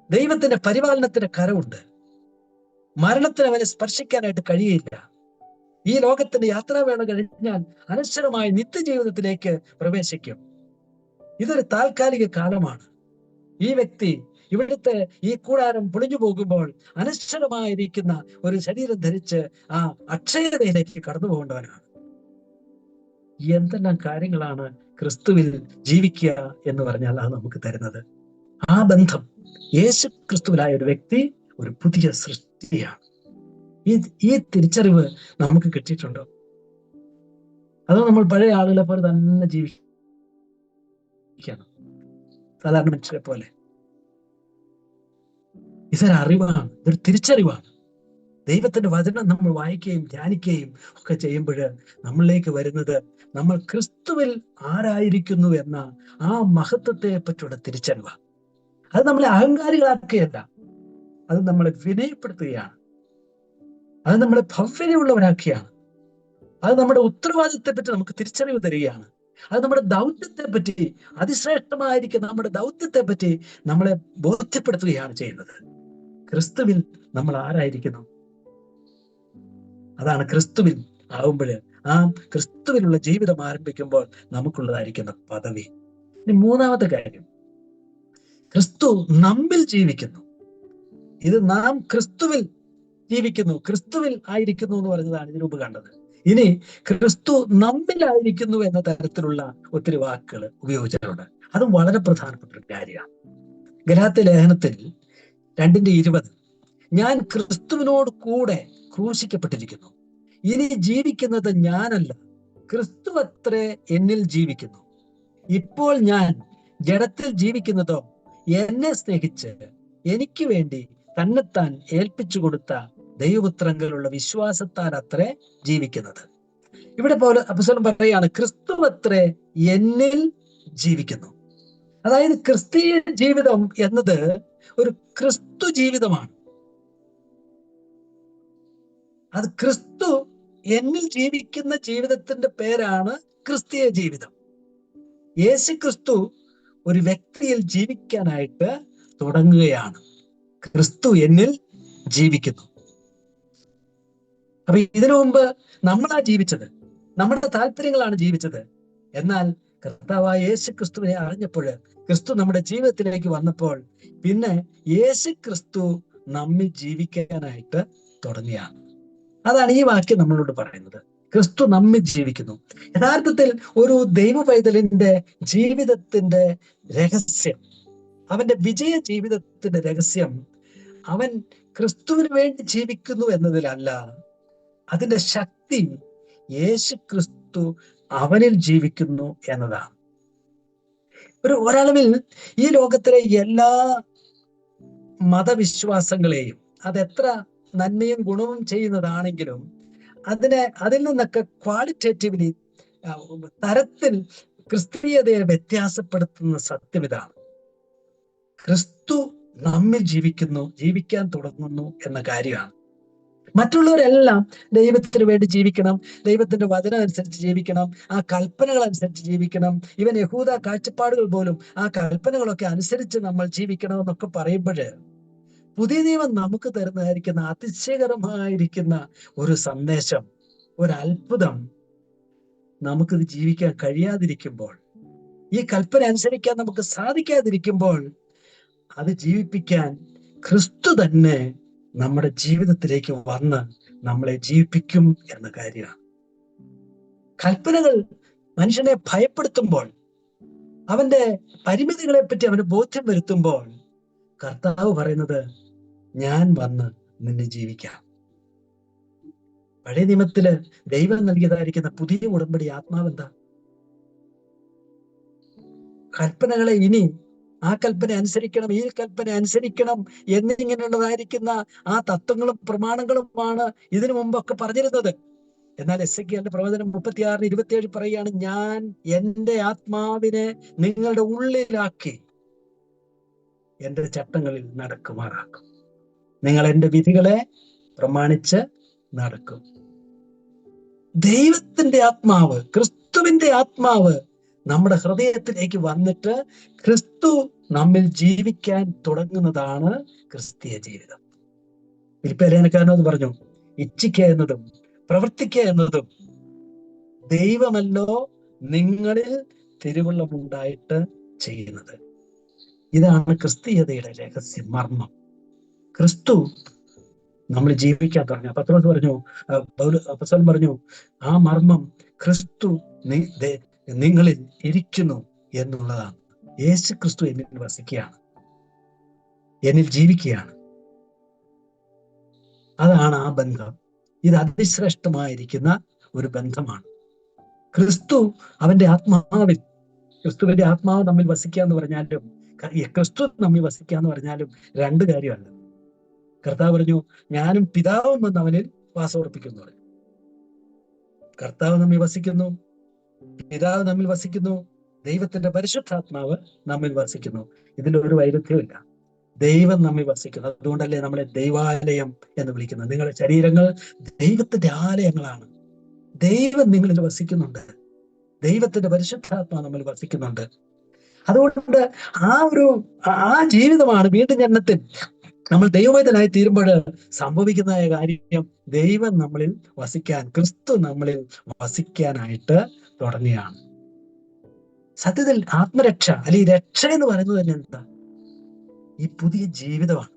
ദൈവത്തിന്റെ പരിപാലനത്തിന് കരമുണ്ട്. മരണത്തിന് അവനെ സ്പർശിക്കാനായിട്ട് കഴിയില്ല. ഈ ലോകത്തിന്റെ യാത്രാവേള കഴിഞ്ഞാൽ അനശ്വരമായ നിത്യജീവിതത്തിലേക്ക് പ്രവേശിക്കും. ഇതൊരു താൽക്കാലിക കാലമാണ്. ഈ വ്യക്തി ഇവിടുത്തെ ഈ കൂടാരം പൊളിഞ്ഞു പോകുമ്പോൾ അനശ്വരമായിരിക്കുന്ന ഒരു ശരീരം ധരിച്ച് ആ അക്ഷയതയിലേക്ക് കടന്നു പോകേണ്ടവനാണ്. എന്തെല്ലാം കാര്യങ്ങളാണ് ക്രിസ്തുവിൽ ജീവിക്കുക എന്ന് പറഞ്ഞാൽ അത് നമുക്ക് തരുന്നത്. ആ ബന്ധം, യേശു ക്രിസ്തുവിലായ ഒരു വ്യക്തി ഒരു പുതിയ സൃഷ്ടിയാണ്. ഈ തിരിച്ചറിവ് നമുക്ക് കിട്ടിയിട്ടുണ്ടോ? അതോ നമ്മൾ പഴയ ആളുകളെ പോലെ തന്നെ ജീവിക്കും? ജീവിക്കണം സാധാരണ മനുഷ്യരെ പോലെ. ഇതൊരു അറിവാണ്, ഇതൊരു തിരിച്ചറിവാണ്. ദൈവത്തിന്റെ വചനം നമ്മൾ വായിക്കുകയും ധ്യാനിക്കുകയും ഒക്കെ ചെയ്യുമ്പോൾ നമ്മളിലേക്ക് വരുന്നത് നമ്മൾ ക്രിസ്തുവിൽ ആരായിരിക്കുന്നു എന്ന ആ മഹത്വത്തെ പറ്റിയുള്ള തിരിച്ചറിവാണ്. അത് നമ്മളെ അഹങ്കാരികളാക്കുകയല്ല, അത് നമ്മളെ വിനയപ്പെടുത്തുകയാണ്, അത് നമ്മളെ ഭവ്യതയുള്ളവരാക്കിയാണ്, അത് നമ്മുടെ ഉത്തരവാദിത്തത്തെ പറ്റി നമുക്ക് തിരിച്ചറിവ് തരികയാണ്, അത് നമ്മുടെ ദൗത്യത്തെ പറ്റി, അതിശ്രേഷ്ഠമായിരിക്കുന്ന നമ്മുടെ ദൗത്യത്തെ പറ്റി നമ്മളെ ബോധ്യപ്പെടുത്തുകയാണ് ചെയ്യുന്നത്. ക്രിസ്തുവിൽ നമ്മൾ ആരായിരിക്കുന്നു, അതാണ് ക്രിസ്തുവിൽ ആവുമ്പോൾ, ആ ക്രിസ്തുവിലുള്ള ജീവിതം ആരംഭിക്കുമ്പോൾ നമുക്കുള്ളതായിരിക്കുന്ന പദവി. ഇനി മൂന്നാമത്തെ കാര്യം, ക്രിസ്തു നമ്മിൽ ജീവിക്കുന്നു. ഇത് നാം ക്രിസ്തുവിൽ ജീവിക്കുന്നു, ക്രിസ്തുവിൽ ആയിരിക്കുന്നു എന്ന് പറഞ്ഞതാണ് ഇതിനു മുമ്പ് കണ്ടത്. ഇനി ക്രിസ്തു നമ്മിലായിരിക്കുന്നു എന്ന തരത്തിലുള്ള ഒത്തിരി വാക്കുകൾ ഉപയോഗിച്ചിട്ടുണ്ട്. അതും വളരെ പ്രധാനപ്പെട്ട ഒരു കാര്യമാണ്. ഗലാത്യ ലേഖനത്തിൽ 2:20 ഞാൻ ക്രിസ്തുവിനോട് കൂടെ ക്രൂശിക്കപ്പെട്ടിരിക്കുന്നു, ഇനി ജീവിക്കുന്നത് ഞാനല്ല, ക്രിസ്തു അത്രേ എന്നിൽ ജീവിക്കുന്നു. ഇപ്പോൾ ഞാൻ ജഡത്തിൽ ജീവിക്കുന്നതോ എന്നെ സ്നേഹിച്ച് എനിക്ക് വേണ്ടി തന്നെത്താൻ ഏൽപ്പിച്ചു കൊടുത്ത ദൈവപുത്രങ്കലുള്ള വിശ്വാസത്താൽ അത്രേ ജീവിക്കുന്നത്. ഇവിടെ പോലെ അപ്പോസ്തലൻ പറയാണ്, ക്രിസ്തു അത്രേ എന്നിൽ ജീവിക്കുന്നു. അതായത് ക്രിസ്തീയ ജീവിതം എന്നത് ഒരു ക്രിസ്തു ജീവിതമാണ്. അത് ക്രിസ്തു എന്നിൽ ജീവിക്കുന്ന ജീവിതത്തിന്റെ പേരാണ് ക്രിസ്തീയ ജീവിതം. യേശു ക്രിസ്തു ഒരു വ്യക്തിയിൽ ജീവിക്കാനായിട്ട് തുടങ്ങുകയാണ്. ക്രിസ്തു എന്നിൽ ജീവിക്കുന്നു. അപ്പൊ ഇതിനു മുമ്പ് നമ്മളാ ജീവിച്ചത്, നമ്മുടെ താല്പര്യങ്ങളാണ് ജീവിച്ചത്. എന്നാൽ കർത്താവായ യേശു ക്രിസ്തുവിനെ അറിഞ്ഞപ്പോൾ, ക്രിസ്തു നമ്മുടെ ജീവിതത്തിലേക്ക് വന്നപ്പോൾ, പിന്നെ യേശു ക്രിസ്തു നമ്മിൽ ജീവിക്കാനായിട്ട് തുടങ്ങിയാണ്. അതാണ് ഈ വാക്യം നമ്മളോട് പറയുന്നത്. ക്രിസ്തു നമ്മിൽ ജീവിക്കുന്നു. യഥാർത്ഥത്തിൽ ഒരു ദൈവ പൈതലിന്റെ ജീവിതത്തിന്റെ രഹസ്യം, അവന്റെ വിജയ ജീവിതത്തിന്റെ രഹസ്യം, അവൻ ക്രിസ്തുവിന് വേണ്ടി ജീവിക്കുന്നു എന്നതിലല്ല, അതിന്റെ ശക്തി യേശു ക്രിസ്തു അവനിൽ ജീവിക്കുന്നു എന്നതാണ്. ഒരളവിൽ ഈ ലോകത്തിലെ എല്ലാ മതവിശ്വാസങ്ങളെയും, അതെത്ര നന്മയും ഗുണവും ചെയ്യുന്നതാണെങ്കിലും, അതിൽ നിന്നൊക്കെ ക്വാളിറ്റേറ്റീവ്ലി തരത്തിൽ ക്രിസ്തീയതയെ വ്യത്യാസപ്പെടുത്തുന്ന സത്യം ഇതാണ്: ക്രിസ്തു നമ്മിൽ ജീവിക്കുന്നു, ജീവിക്കാൻ തുടങ്ങുന്നു എന്ന കാര്യമാണ്. മറ്റുള്ളവരെല്ലാം ദൈവത്തിന് വേണ്ടി ജീവിക്കണം, ദൈവത്തിന്റെ വചനം അനുസരിച്ച് ജീവിക്കണം, ആ കൽപ്പനകൾ അനുസരിച്ച് ജീവിക്കണം, ഇവൻ യഹൂദ കാഴ്ചപ്പാടുകൾ പോലും ആ കൽപ്പനകളൊക്കെ അനുസരിച്ച് നമ്മൾ ജീവിക്കണം എന്നൊക്കെ പറയുമ്പോൾ, പുതിയ നിയമം നമുക്ക് തരുന്നതായിരിക്കുന്ന അതിശയകരമായിരിക്കുന്ന ഒരു സന്ദേശം, ഒരു അത്ഭുതം, നമുക്കിത് ജീവിക്കാൻ കഴിയാതിരിക്കുമ്പോൾ, ഈ കൽപ്പന അനുസരിക്കാൻ നമുക്ക് സാധിക്കാതിരിക്കുമ്പോൾ, അത് ജീവിപ്പിക്കാൻ ക്രിസ്തു തന്നെ നമ്മുടെ ജീവിതത്തിലേക്ക് വന്ന് നമ്മളെ ജീവിപ്പിക്കും എന്ന കാര്യമാണ്. കൽപ്പനകൾ മനുഷ്യനെ ഭയപ്പെടുത്തുമ്പോൾ, അവന്റെ പരിമിതികളെ പറ്റി അവന് ബോധ്യം വരുത്തുമ്പോൾ, കർത്താവ് പറയുന്നത്, ഞാൻ വന്ന് നിന്നെ ജീവിക്കാം. പഴയ നിയമത്തില് ദൈവം നൽകിയതായിരിക്കുന്ന പുതിയ ഉടമ്പടി ആത്മാവെന്താ? കൽപ്പനകളെ ഇനി ആ കൽപ്പന അനുസരിക്കണം, ഈ കൽപ്പന അനുസരിക്കണം എന്നിങ്ങനെയുള്ളതായിരിക്കുന്ന ആ തത്വങ്ങളും പ്രമാണങ്ങളുമാണ് ഇതിനു മുമ്പൊക്കെ പറഞ്ഞിരുന്നത്. എന്നാൽ എസെക്കിയേലിന്റെ പ്രവചനം 36:27 പറയുകയാണ്, ഞാൻ എൻ്റെ ആത്മാവിനെ നിങ്ങളുടെ ഉള്ളിലാക്കി എൻ്റെ ചട്ടങ്ങളിൽ നടക്കുമാറാക്കും, നിങ്ങൾ എൻ്റെ വിധികളെ പ്രമാണിച്ച് നടക്കും. ദൈവത്തിന്റെ ആത്മാവ്, ക്രിസ്തുവിന്റെ ആത്മാവ് നമ്മുടെ ഹൃദയത്തിലേക്ക് വന്നിട്ട് ക്രിസ്തു നമ്മിൽ ജീവിക്കാൻ തുടങ്ങുന്നതാണ് ക്രിസ്തീയ ജീവിതം. ഫിലിപ്പിയർക്കാരനോട് പറഞ്ഞു, ഇച്ഛിക്കുക എന്നതും പ്രവർത്തിക്കുക എന്നതും ദൈവമല്ലോ നിങ്ങളിൽ തിരുവുള്ളമുണ്ടായിട്ട് ചെയ്യുന്നത്. ഇതാണ് ക്രിസ്തീയതയുടെ രഹസ്യം, മർമ്മം. ക്രിസ്തു നമ്മൾ ജീവിക്കാൻ തുടങ്ങി. പത്രോസ് പറഞ്ഞു, അപ്പോസ്തലൻ പറഞ്ഞു, ആ മർമ്മം ക്രിസ്തു നിങ്ങളിൽ ഇരിക്കുന്നു എന്നുള്ളതാണ്. യേശു ക്രിസ്തു എന്നിൽ വസിക്കുകയാണ്, എന്നിൽ ജീവിക്കുകയാണ്. അതാണ് ആ ബന്ധം. ഇത് അതിശ്രേഷ്ഠമായിരിക്കുന്ന ഒരു ബന്ധമാണ്. ക്രിസ്തു അവന്റെ ആത്മാവിൽ ക്രിസ്തുവിന്റെ ആത്മാവ് നമ്മിൽ വസിക്കുക എന്ന് പറഞ്ഞാലും ക്രിസ്തു നമ്മിൽ വസിക്കുക എന്ന് പറഞ്ഞാലും രണ്ട് കാര്യമല്ല. കർത്താവ് പറഞ്ഞു, ഞാനും പിതാവും വന്ന് അവനിൽ വാസമുറപ്പിക്കുന്നു. കർത്താവ് നമ്മിൽ വസിക്കുന്നു, പിതാവ് നമ്മിൽ വസിക്കുന്നു, ദൈവത്തിന്റെ പരിശുദ്ധാത്മാവ് നമ്മിൽ വസിക്കുന്നു. ഇതിലൊരു വൈരുദ്ധ്യമില്ല. ദൈവം നമ്മിൽ വസിക്കുന്നു. അതുകൊണ്ടല്ലേ നമ്മളെ ദൈവാലയം എന്ന് വിളിക്കുന്നത്. നിങ്ങളുടെ ശരീരങ്ങൾ ദൈവത്തിന്റെ ആലയങ്ങളാണ്. ദൈവം നിങ്ങളിൽ വസിക്കുന്നുണ്ട്. ദൈവത്തിന്റെ പരിശുദ്ധാത്മാവ് നമ്മിൽ വസിക്കുന്നുണ്ട്. അതുകൊണ്ട് ആ ജീവിതമാണ് വീണ്ടും ജനനത്തിൽ നമ്മൾ ദൈവമയത്തിനായി തീരുമ്പോൾ സംഭവിക്കുന്ന കാര്യം, ദൈവം നമ്മളിൽ വസിക്കാൻ, ക്രിസ്തു നമ്മളിൽ വസിക്കാനായിട്ട് തുടങ്ങുകയാണ്. സത്യത്തിൽ ആത്മരക്ഷ അല്ലെങ്കിൽ രക്ഷ എന്ന് പറയുന്നത് തന്നെ എന്താ? ഈ പുതിയ ജീവിതമാണ്.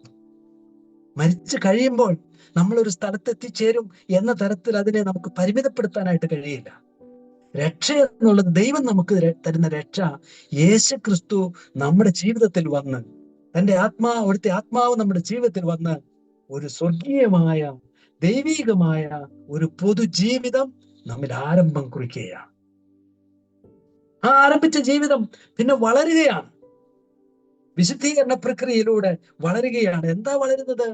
മരിച്ചു കഴിയുമ്പോൾ നമ്മളൊരു സ്ഥലത്തെത്തിച്ചേരും എന്ന തരത്തിൽ അതിനെ നമുക്ക് പരിമിതപ്പെടുത്താനായിട്ട് കഴിയില്ല. രക്ഷ എന്നുള്ളത് ദൈവം നമുക്ക് തരുന്ന രക്ഷ. യേശു ക്രിസ്തു നമ്മുടെ ജീവിതത്തിൽ വന്ന് അവിടുത്തെ ആത്മാവ് നമ്മുടെ ജീവിതത്തിൽ വന്ന് ഒരു സ്വർഗീയമായ ദൈവീകമായ ഒരു പൊതുജീവിതം നമ്മിൽ ആരംഭം കുറിക്കുകയാണ്. ആ ആരംഭിച്ച ജീവിതം പിന്നെ വളരുകയാണ്. വിശുദ്ധീകരണ പ്രക്രിയയിലൂടെ വളരുകയാണ്. എന്താ വളരുന്നത്?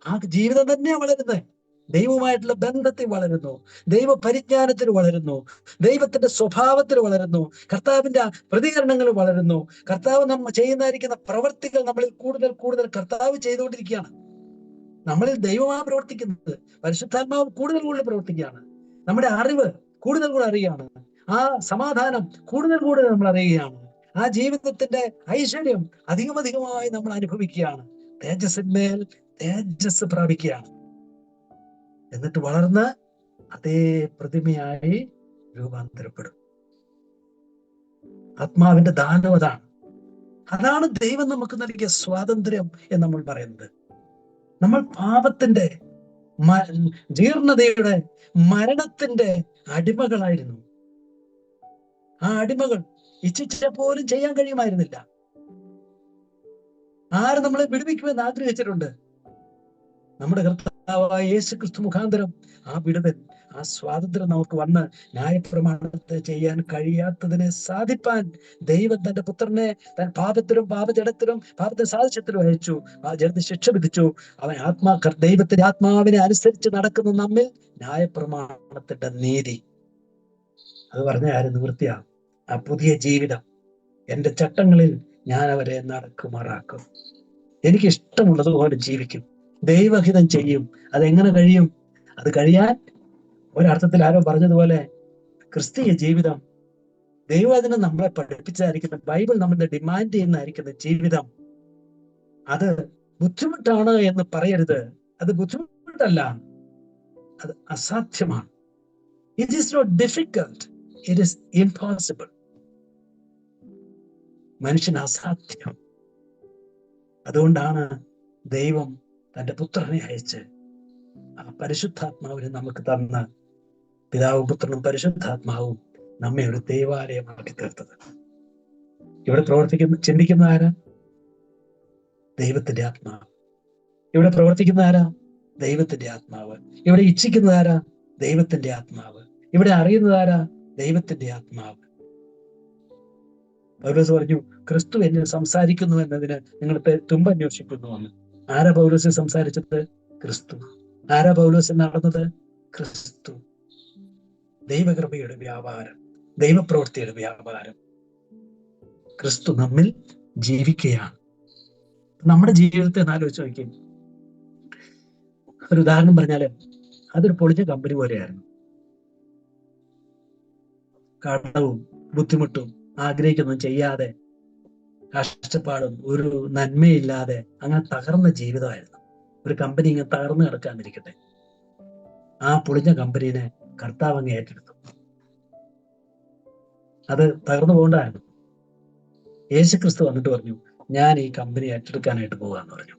ആ ജീവിതം തന്നെയാണ് വളരുന്നത്. ദൈവവുമായിട്ടുള്ള ബന്ധത്തിൽ വളരുന്നു, ദൈവ പരിജ്ഞാനത്തിൽ വളരുന്നു, ദൈവത്തിന്റെ സ്വഭാവത്തിൽ വളരുന്നു, കർത്താവിന്റെ പ്രതികരണങ്ങൾ വളരുന്നു. കർത്താവ് നമ്മൾ ചെയ്യുന്നതായിരിക്കുന്ന പ്രവർത്തികൾ നമ്മളിൽ കൂടുതൽ കൂടുതൽ കർത്താവ് ചെയ്തുകൊണ്ടിരിക്കുകയാണ്. നമ്മളിൽ ദൈവമാണ് പ്രവർത്തിക്കുന്നത്. പരിശുദ്ധാത്മാവ് കൂടുതൽ കൂടുതൽ പ്രവർത്തിക്കുകയാണ്. നമ്മുടെ അറിവ് കൂടുതൽ കൂടുതൽ അറിയുകയാണ്. ആ സമാധാനം കൂടുതൽ കൂടുതൽ നമ്മൾ അറിയുകയാണ്. ആ ജീവിതത്തിന്റെ ഐശ്വര്യം അധികമധികമായി നമ്മൾ അനുഭവിക്കുകയാണ്. തേജസ്സിന്മേൽ തേജസ് പ്രാപിക്കുകയാണ്. എന്നിട്ട് വളർന്ന് അതേ പ്രതിമയായി രൂപാന്തരപ്പെടും. ആത്മാവിന്റെ ദാനം അതാണ്. അതാണ് ദൈവം നമുക്ക് നൽകിയ സ്വാതന്ത്ര്യം എന്ന് നമ്മൾ പറയുന്നത്. നമ്മൾ പാപത്തിന്റെ, ജീർണതയുടെ, മരണത്തിന്റെ അടിമകളായിരുന്നു. ആ അടിമകൾ ഇച്ഛിച്ച പോലും ചെയ്യാൻ കഴിയുമായിരുന്നില്ല. ആര് നമ്മളെ വിടുവിക്കുമെന്ന് ആഗ്രഹിച്ചിട്ടുണ്ട്? നമ്മുടെ കർത്താവായ യേശു ക്രിസ്തു മുഖാന്തരം ആ വിടുതൽ, ആ സ്വാതന്ത്ര്യം നമുക്ക് വന്ന് ന്യായപ്രമാണത്തെ ചെയ്യാൻ കഴിയാത്തതിനെ സാധിപ്പാൻ ദൈവം തന്റെ പുത്രനെ പാപത്തിലും പാപജടത്തിലും പാപത്തിന്റെ സാദൃശ്യത്തിലും അയച്ചു. ആ ജഡത്തെ ശിക്ഷ വിധിച്ചു. അവൻ ദൈവത്തിന്റെ ആത്മാവിനെ അനുസരിച്ച് നടക്കുന്ന നമ്മിൽ ന്യായപ്രമാണത്തിന്റെ നീതി, അത് പറഞ്ഞ ആര് നിവൃത്തിയാകും? ആ പുതിയ ജീവിതം, എന്റെ ചട്ടങ്ങളിൽ ഞാൻ അവരെ നടക്കുമാറാക്കും. എനിക്ക് ഇഷ്ടമുള്ളതുപോലെ ജീവിക്കും, ദൈവഹിതം ചെയ്യും. അതെങ്ങനെ കഴിയും? അത് കഴിയാൻ ഒരർത്ഥത്തിൽ ആരോ പറഞ്ഞതുപോലെ ക്രിസ്തീയ ജീവിതം, ദൈവവചനം നമ്മളെ പഠിപ്പിച്ചതായിരിക്കുന്ന, ബൈബിൾ നമ്മളെ ഡിമാൻഡ് ചെയ്യുന്നതായിരിക്കുന്ന ജീവിതം, അത് ബുദ്ധിമുട്ടാണ് എന്ന് പറയരുത്. അത് ബുദ്ധിമുട്ടല്ല, അത് അസാധ്യമാണ്. It is not difficult, it is impossible. മനുഷ്യന് അസാധ്യം. അതുകൊണ്ടാണ് ദൈവം തന്റെ പുത്രനെ അയച്ച് ആ പരിശുദ്ധാത്മാവിനെ നമുക്ക് തന്ന, പിതാവും പുത്രനും പരിശുദ്ധാത്മാവും നമ്മെ ഒരു ദൈവാലയമാക്കി തീർത്തത്. ഇവിടെ ചിന്തിക്കുന്ന ആരാ? ദൈവത്തിന്റെ ആത്മാവ്. ഇവിടെ പ്രവർത്തിക്കുന്ന ആരാ? ദൈവത്തിന്റെ ആത്മാവ്. ഇവിടെ ഇച്ഛിക്കുന്ന ആരാ? ദൈവത്തിന്റെ ആത്മാവ്. ഇവിടെ അറിയുന്നത് ആരാ? ദൈവത്തിന്റെ ആത്മാവ്. പൗലോസ് പറഞ്ഞു, ക്രിസ്തു എന്നിൽ സംസാരിക്കുന്നു എന്നതിന് നിങ്ങൾ തുമ്പന്വേഷിക്കുന്നു എന്ന്. ആരാ പൗലോസ് സംസാരിച്ചത്? ക്രിസ്തു. ആരാ പൗലോസ് നടന്നത്? ക്രിസ്തു. ദൈവകൃപയുടെ വ്യാപാരം, ദൈവപ്രവൃത്തിയുടെ വ്യാപാരം. ക്രിസ്തു നമ്മിൽ ജീവിക്കുകയാണ്. നമ്മുടെ ജീവിതത്തെ ആലോചിച്ച് നോക്കി. ഒരു ഉദാഹരണം പറഞ്ഞാല്, അതൊരു പൊളിഞ്ഞ കമ്പനി പോലെയായിരുന്നു. കടവും ബുദ്ധിമുട്ടും ആഗ്രഹിക്കൊന്നും ചെയ്യാതെ, കഷ്ടപ്പാടും ഒരു നന്മയില്ലാതെ അങ്ങനെ തകർന്ന ജീവിതമായിരുന്നു. ഒരു കമ്പനി ഇങ്ങനെ തകർന്നു കിടക്കാതിരിക്കട്ടെ, ആ പൊളിഞ്ഞ കമ്പനീനെ കർത്താവ് അങ്ങ് ഏറ്റെടുത്തു. അത് തകർന്നു പോകണ്ടായിരുന്നു. യേശുക്രിസ്തു വന്നിട്ട് പറഞ്ഞു, ഞാൻ ഈ കമ്പനി ഏറ്റെടുക്കാനായിട്ട് പോകാന്ന് പറഞ്ഞു.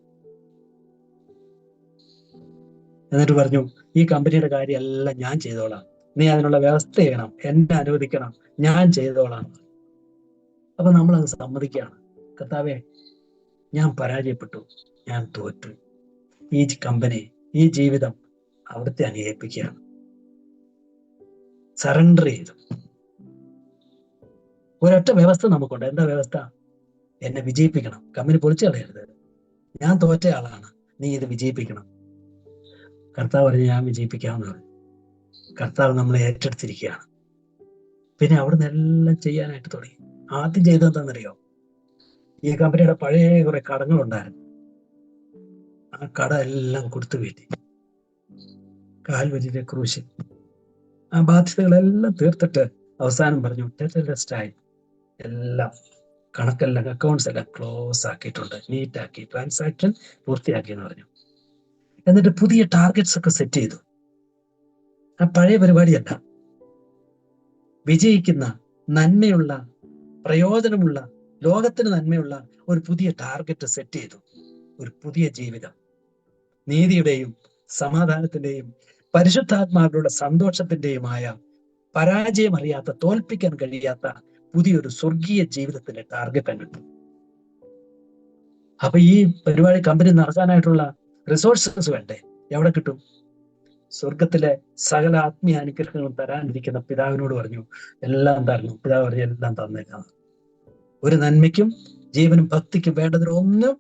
എന്നിട്ട് പറഞ്ഞു, ഈ കമ്പനിയുടെ കാര്യമെല്ലാം ഞാൻ ചെയ്തോളാം, നീ അതിനുള്ള വ്യവസ്ഥ ചെയ്യണം, എന്നെ അനുവദിക്കണം, ഞാൻ ചെയ്തോളാം. അപ്പൊ നമ്മളത് സമ്മതിക്കുകയാണ്. കർത്താവേ, ഞാൻ പരാജയപ്പെട്ടു, ഞാൻ തോറ്റു, ഈ കമ്പനി, ഈ ജീവിതം അവിടുത്തെ അനുഭവിക്കുകയാണ്. സറണ്ടർ ചെയ്തു. ഒരൊറ്റ വ്യവസ്ഥ നമുക്കുണ്ട്. എന്താ വ്യവസ്ഥ? എന്നെ വിജയിപ്പിക്കണം. കമ്പനി പൊളിച്ചു കളയരുത്. ഞാൻ തോറ്റ ആളാണ്, നീ ഇത് വിജയിപ്പിക്കണം. കർത്താവ് പറഞ്ഞ് ഞാൻ വിജയിപ്പിക്കാമെന്ന് പറഞ്ഞു. കർത്താവ് നമ്മളെ ഏറ്റെടുത്തിരിക്കുകയാണ്. പിന്നെ അവിടുന്ന് എല്ലാം ചെയ്യാനായിട്ട് തുടങ്ങി. ആദ്യം ചെയ്തതെന്താണെന്നറിയോ? ഈ കമ്പനിയുടെ പഴയ കുറെ കടങ്ങളുണ്ടായിരുന്നു. ആ കട എല്ലാം കൊടുത്തു വീട്ടി. കാൽവരിയിലെ ക്രൂശിൽ ആ ബാധ്യതകളെല്ലാം തീർത്തിട്ട് അവസാനം പറഞ്ഞു ടെറ്റലസ്റ്റായി എല്ലാം കണക്കെല്ലാം അക്കൗണ്ട്സ് എല്ലാം ക്ലോസ് ആക്കിയിട്ടുണ്ട്, നീറ്റാക്കി, ട്രാൻസാക്ഷൻ പൂർത്തിയാക്കി എന്ന് പറഞ്ഞു. എന്നിട്ട് പുതിയ ടാർഗറ്റ്സ് ഒക്കെ സെറ്റ് ചെയ്തു. ആ പഴയ പരിപാടിയല്ല, വിജയിക്കുന്ന, നന്മയുള്ള, പ്രയോജനമുള്ള, ലോകത്തിന് നന്മയുള്ള ഒരു പുതിയ ടാർഗറ്റ് സെറ്റ് ചെയ്തു. ഒരു പുതിയ ജീവിതം, നീതിയുടെയും സമാധാനത്തിന്റെയും പരിശുദ്ധാത്മാവിലുള്ള സന്തോഷത്തിന്റെയുമായ, പരാജയം അറിയാത്ത, തോൽപ്പിക്കാൻ കഴിയാത്ത പുതിയൊരു സ്വർഗീയ ജീവിതത്തിന്റെ ടാർഗറ്റ് കിട്ടും. അപ്പൊ ഈ പരിപാടി കമ്പനി നടത്താനായിട്ടുള്ള റിസോഴ്സസ് വേണ്ടേ? എവിടെ കിട്ടും? സ്വർഗത്തിലെ സകല ആത്മീയ അനുഗ്രഹങ്ങളും തരാനിരിക്കുന്ന പിതാവിനോട് പറഞ്ഞു എല്ലാം തരണം. പിതാവ് പറഞ്ഞു എല്ലാം തന്നേക്കാം. ഒരു നന്മയ്ക്കും ജീവനും ഭക്തിക്കും വേണ്ടതിനൊന്നും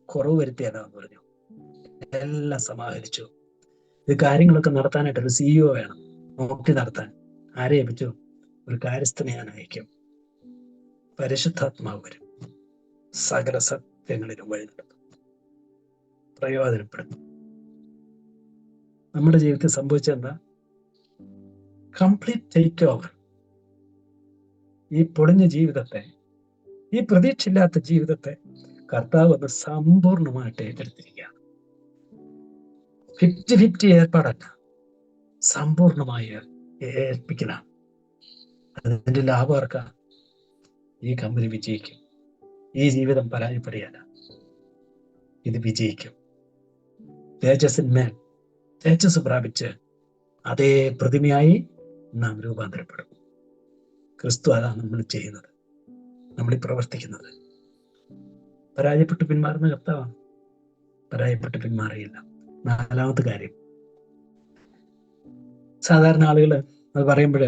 കുറവ് വരുത്തിയാലാന്ന് പറഞ്ഞു. എല്ലാം സമാഹരിച്ചു. ഈ കാര്യങ്ങളൊക്കെ നടത്താനായിട്ട് ഒരു CEO വേണം, നോക്കി നടത്താൻ. ആരെ ഏൽപ്പിച്ചു? ഒരു കാര്യസ്ഥനെ ഞാൻ അയക്കും. പരിശുദ്ധാത്മാവ് വരും, സകല സത്യങ്ങളിലും വഴി നടത്തും, പ്രയോജനപ്പെടുത്തും. നമ്മുടെ ജീവിതത്തിൽ സംഭവിച്ചെന്താ? Complete take over. ഈ പൊളിഞ്ഞ ജീവിതത്തെ, ഈ പ്രതീക്ഷയില്ലാത്ത ജീവിതത്തെ കർത്താവ് ഒന്ന് സമ്പൂർണമായിട്ട് ഏറ്റെടുത്തിരിക്കുകയാണ്. 50-50 ഏർപ്പാടല്ല, സമ്പൂർണമായി ഏൽപ്പിക്കലാണ്. അതിന്റെ ലാഭം ആർക്കാ? ഈ കമ്പനി വിജയിക്കും. ഈ ജീവിതം പരാജയപ്പെടുകയല്ല, ഇത് വിജയിക്കും. തേജസ്സിന്മേൽ തേജസ് പ്രാപിച്ച് അതേ പ്രതിമയായി നാം രൂപാന്തരപ്പെടും. ക്രിസ്തു അതാണ് നമ്മൾ ചെയ്യുന്നത്, നമ്മൾ പ്രവർത്തിക്കുന്നത്. പരാജയപ്പെട്ട് പിന്മാറുന്ന കർത്താവാണ്, പരാജയപ്പെട്ട് പിന്മാറിയില്ല. നാലാമത്തെ കാര്യം, സാധാരണ ആളുകൾ അത് പറയുമ്പോൾ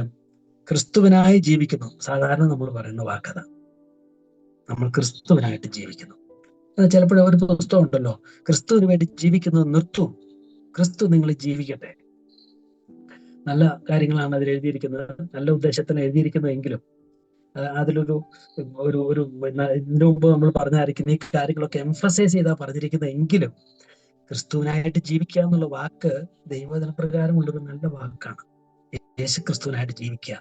ക്രിസ്തുവിനായി ജീവിക്കുന്നു. സാധാരണ നമ്മൾ പറയുന്ന വാക്കഥ, നമ്മൾ ക്രിസ്തുവിനായിട്ട് ജീവിക്കുന്നു. ചിലപ്പോഴും ഒരു പുസ്തകം ഉണ്ടല്ലോ, ക്രിസ്തുവിന് വേണ്ടി ജീവിക്കുന്നത് നിർത്തും, ക്രിസ്തു നിങ്ങൾ ജീവിക്കട്ടെ. നല്ല കാര്യങ്ങളാണ് അതിൽ എഴുതിയിരിക്കുന്നത്, നല്ല ഉദ്ദേശത്തിന് എഴുതിയിരിക്കുന്നതെങ്കിലും അതിലൊരു ഒരു ഒരു ഇതിനു മുമ്പ് നമ്മൾ പറഞ്ഞായിരിക്കുന്ന ഈ കാര്യങ്ങളൊക്കെ എംഫസൈസ് ചെയ്താൽ പറഞ്ഞിരിക്കുന്നതെങ്കിലും ക്രിസ്തുവിനായിട്ട് ജീവിക്കുക എന്നുള്ള വാക്ക് ദൈവവചന പ്രകാരമുള്ളൊരു നല്ല വാക്കാണ്. യേശു ക്രിസ്തുവിനായിട്ട് ജീവിക്കുക.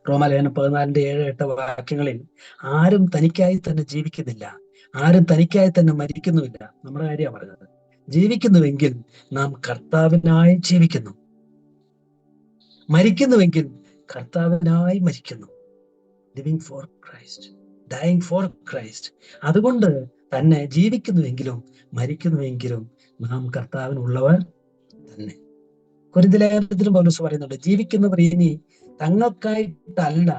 റോമാലേഖനം 14:7-8 വാക്യങ്ങളിൽ ആരും തനിക്കായി തന്നെ ജീവിക്കുന്നില്ല, ആരും തനിക്കായി തന്നെ മരിക്കുന്നുമില്ല. നമ്മുടെ കാര്യമാണ് പറഞ്ഞത്. ജീവിക്കുന്നുവെങ്കിൽ നാം കർത്താവിനായി ജീവിക്കുന്നു, മരിക്കുന്നുവെങ്കിൽ കർത്താവിനായി മരിക്കുന്നു. Living for Christ, dying for Christ. അതുകൊണ്ട് തന്നെ ജീവിക്കുന്നുവെങ്കിലും മരിക്കുന്നുവെങ്കിലും നാം കർത്താവിനുള്ളവർ തന്നെ. കൊരിന്ത്യലേഖനത്തിലും പൗലോസ് പറയുന്നുണ്ട്, ജീവിക്കുന്നവർ ഇനി തങ്ങൾക്കായിട്ടല്ല,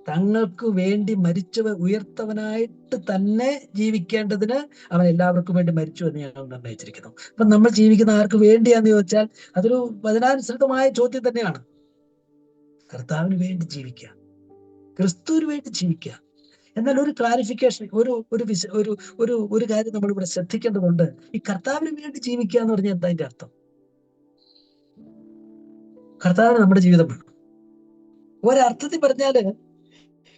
തങ്ങൾക്ക് വേണ്ടി മരിച്ചവർ ഉയർത്തവനായിട്ട് തന്നെ ജീവിക്കേണ്ടതിന് അവൻ എല്ലാവർക്കും വേണ്ടി മരിച്ചു എന്ന് ഞങ്ങൾ നിർണയിച്ചിരിക്കുന്നു. അപ്പൊ നമ്മൾ ജീവിക്കുന്ന ആർക്ക് വേണ്ടിയാന്ന് ചോദിച്ചാൽ അതൊരു വചനാനുസൃതമായ ചോദ്യം തന്നെയാണ്. കർത്താവിന് വേണ്ടി ജീവിക്കുക, ക്രിസ്തുവിന് വേണ്ടി ജീവിക്കുക. എന്നാൽ ഒരു ക്ലാരിഫിക്കേഷൻ, ഒരു കാര്യം നമ്മൾ ഇവിടെ ശ്രദ്ധിക്കേണ്ടതുണ്ട്. ഈ കർത്താവിന് വേണ്ടി ജീവിക്കുക എന്ന് പറഞ്ഞാൽ എന്താ അതിന്റെ അർത്ഥം? കർത്താവിന് നമ്മുടെ ജീവിതം വേണം. ഒരർത്ഥത്തിൽ പറഞ്ഞാല്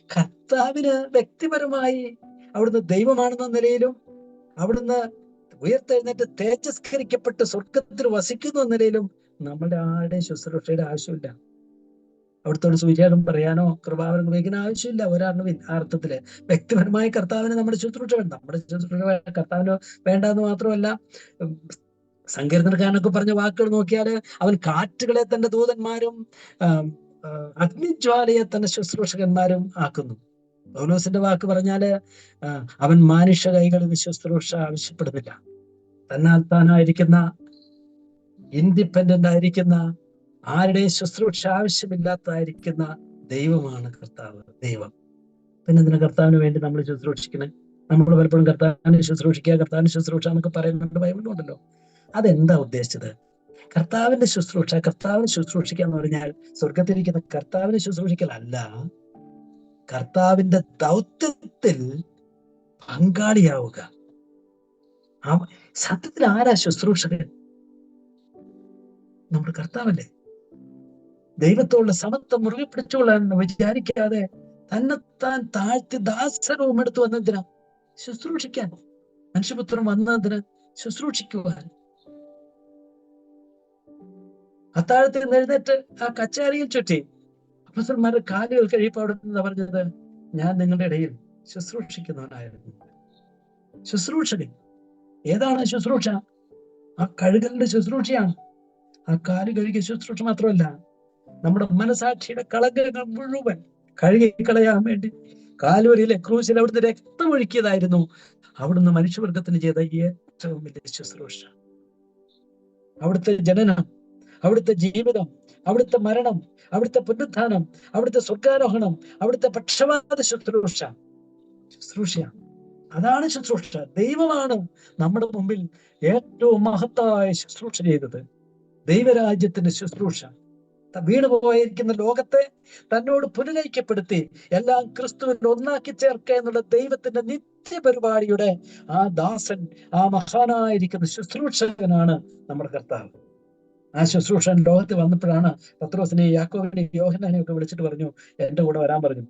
കർത്താവിന് വ്യക്തിപരമായി അവിടുന്ന് ദൈവമാണെന്ന നിലയിലും അവിടുന്ന് ഉയർത്തെഴുന്നേറ്റ് തേജസ്കരിക്കപ്പെട്ട് സ്വർഗത്തിൽ വസിക്കുന്നു എന്ന നിലയിലും നമ്മുടെ ആരുടെയും ശുശ്രൂഷയുടെ ആവശ്യമില്ല. അവിടുത്തോട് സുവിശേഷം പറയാനോ കൃപാവരം ഉപയോഗിക്കുന്ന ആവശ്യമില്ല. ഒരാളിനും ആ അർത്ഥത്തില് വ്യക്തിപരമായി കർത്താവിന് നമ്മുടെ ശുശ്രൂഷ വേണ്ട. നമ്മുടെ ശുശ്രൂഷ കർത്താവിന് വേണ്ടെന്ന് മാത്രമല്ല, സങ്കീർത്തനക്കാരനൊക്കെ പറഞ്ഞ വാക്കുകൾ നോക്കിയാല് അവൻ കാറ്റുകളെ തന്റെ ദൂതന്മാരും അഗ്നിജ്വാലയെ തന്റെ ശുശ്രൂഷകന്മാരും ആക്കുന്നു. പൗലോസിന്റെ വാക്ക് പറഞ്ഞാല് അവൻ മാനുഷ്യ കൈകളിൽ ശുശ്രൂഷ ആവശ്യപ്പെടുന്നില്ല. തന്നാൽ താനായിരിക്കുന്ന, ഇൻഡിപെൻഡന്റ് ആയിരിക്കുന്ന, ആരുടെയും ശുശ്രൂഷ ആവശ്യമില്ലാത്തതായിരിക്കുന്ന ദൈവമാണ് കർത്താവ്, ദൈവം. പിന്നെ ഇതിന് കർത്താവിന് വേണ്ടി നമ്മൾ ശുശ്രൂഷിക്കണേ. നമ്മൾ പലപ്പോഴും കർത്താവിനെ ശുശ്രൂഷിക്കുക, കർത്താവിന് ശുശ്രൂഷ എന്നൊക്കെ പറയുന്നുണ്ട്, ബൈബിളിലുണ്ടല്ലോ. അതെന്താ ഉദ്ദേശിച്ചത്? കർത്താവിന്റെ ശുശ്രൂഷ, കർത്താവിന് ശുശ്രൂഷിക്കുക എന്ന് പറഞ്ഞാൽ സ്വർഗത്തിലിരിക്കുന്ന കർത്താവിനെ ശുശ്രൂഷിക്കലല്ല, കർത്താവിന്റെ ദൗത്യത്തിൽ പങ്കാളിയാവുക. സത്യത്തിൽ ആരാ ശുശ്രൂഷകൻ? നമ്മുടെ കർത്താവല്ലേ. ദൈവത്തോടുള്ള സമത്വം മുറുകെ പിടിച്ചുകൊള്ളാൻ വിചാരിക്കാതെ തന്നെത്താൻ താഴ്ത്തി ദാസരവും എടുത്തു വന്നതിനാ ശുശ്രൂഷിക്കാൻ. മനുഷ്യപുത്രൻ വന്നതിന് ശുശ്രൂഷിക്കുവാൻ. അത്താഴത്തിൽ എഴുന്നേറ്റ് ആ കച്ചാരിയിൽ ചുറ്റി അപ്പോസ്തലന്മാരുടെ കാലുകൾ കഴിയപ്പോൾ അവിടെ നിന്ന് പറഞ്ഞത്, ഞാൻ നിങ്ങളുടെ ഇടയിൽ ശുശ്രൂഷിക്കുന്നവനായിരുന്നു. ശുശ്രൂഷകൻ. ഏതാണ് ശുശ്രൂഷ? ആ കഴുകലിന്റെ ശുശ്രൂഷയാണ്. ആ കാല് കഴുകിയ ശുശ്രൂഷ മാത്രമല്ല, നമ്മുടെ മനസാക്ഷിയുടെ കളങ്കങ്ങൾ മുഴുവൻ കഴുകിക്കളയാൻ വേണ്ടി കാൽവരിയിലെ ക്രൂശിൽ അവിടുന്ന് രക്തം ഒഴുക്കിയതായിരുന്നു അവിടുന്ന് മനുഷ്യവർഗത്തിന് ചെയ്ത ഏറ്റവും വലിയ ശുശ്രൂഷ. അവിടുത്തെ ജനനം, അവിടുത്തെ ജീവിതം, അവിടുത്തെ മരണം, അവിടുത്തെ പുനരുത്ഥാനം, അവിടുത്തെ സ്വർഗാരോഹണം, അവിടുത്തെ പക്ഷപാത ശുശ്രൂഷയാണ്. അതാണ് ശുശ്രൂഷ. ദൈവമാണ് നമ്മുടെ മുമ്പിൽ ഏറ്റവും മഹത്തായ ശുശ്രൂഷ ചെയ്തത്. ദൈവരാജ്യത്തിന്റെ ശുശ്രൂഷ. വീണുപോയിരിക്കുന്ന ലോകത്തെ തന്നോട് പുനരൈക്യപ്പെടുത്തി എല്ലാം ക്രിസ്തുവിൽ ഒന്നാക്കി ചേർക്കുക എന്നുള്ള ദൈവത്തിന്റെ നിത്യപരിപാടിയുടെ ആ ദാസൻ, ആ മഹാനായിരിക്കുന്ന ശുശ്രൂഷകനാണ് നമ്മുടെ കർത്താവ്. ആ ശുശ്രൂഷൻ ലോകത്ത് വന്നപ്പോഴാണ് പത്രോസിനെ, യാക്കോബിനെ, യോഹന്നാനെ ഒക്കെ വിളിച്ചിട്ട് പറഞ്ഞു, എന്റെ കൂടെ വരാൻ പറഞ്ഞു.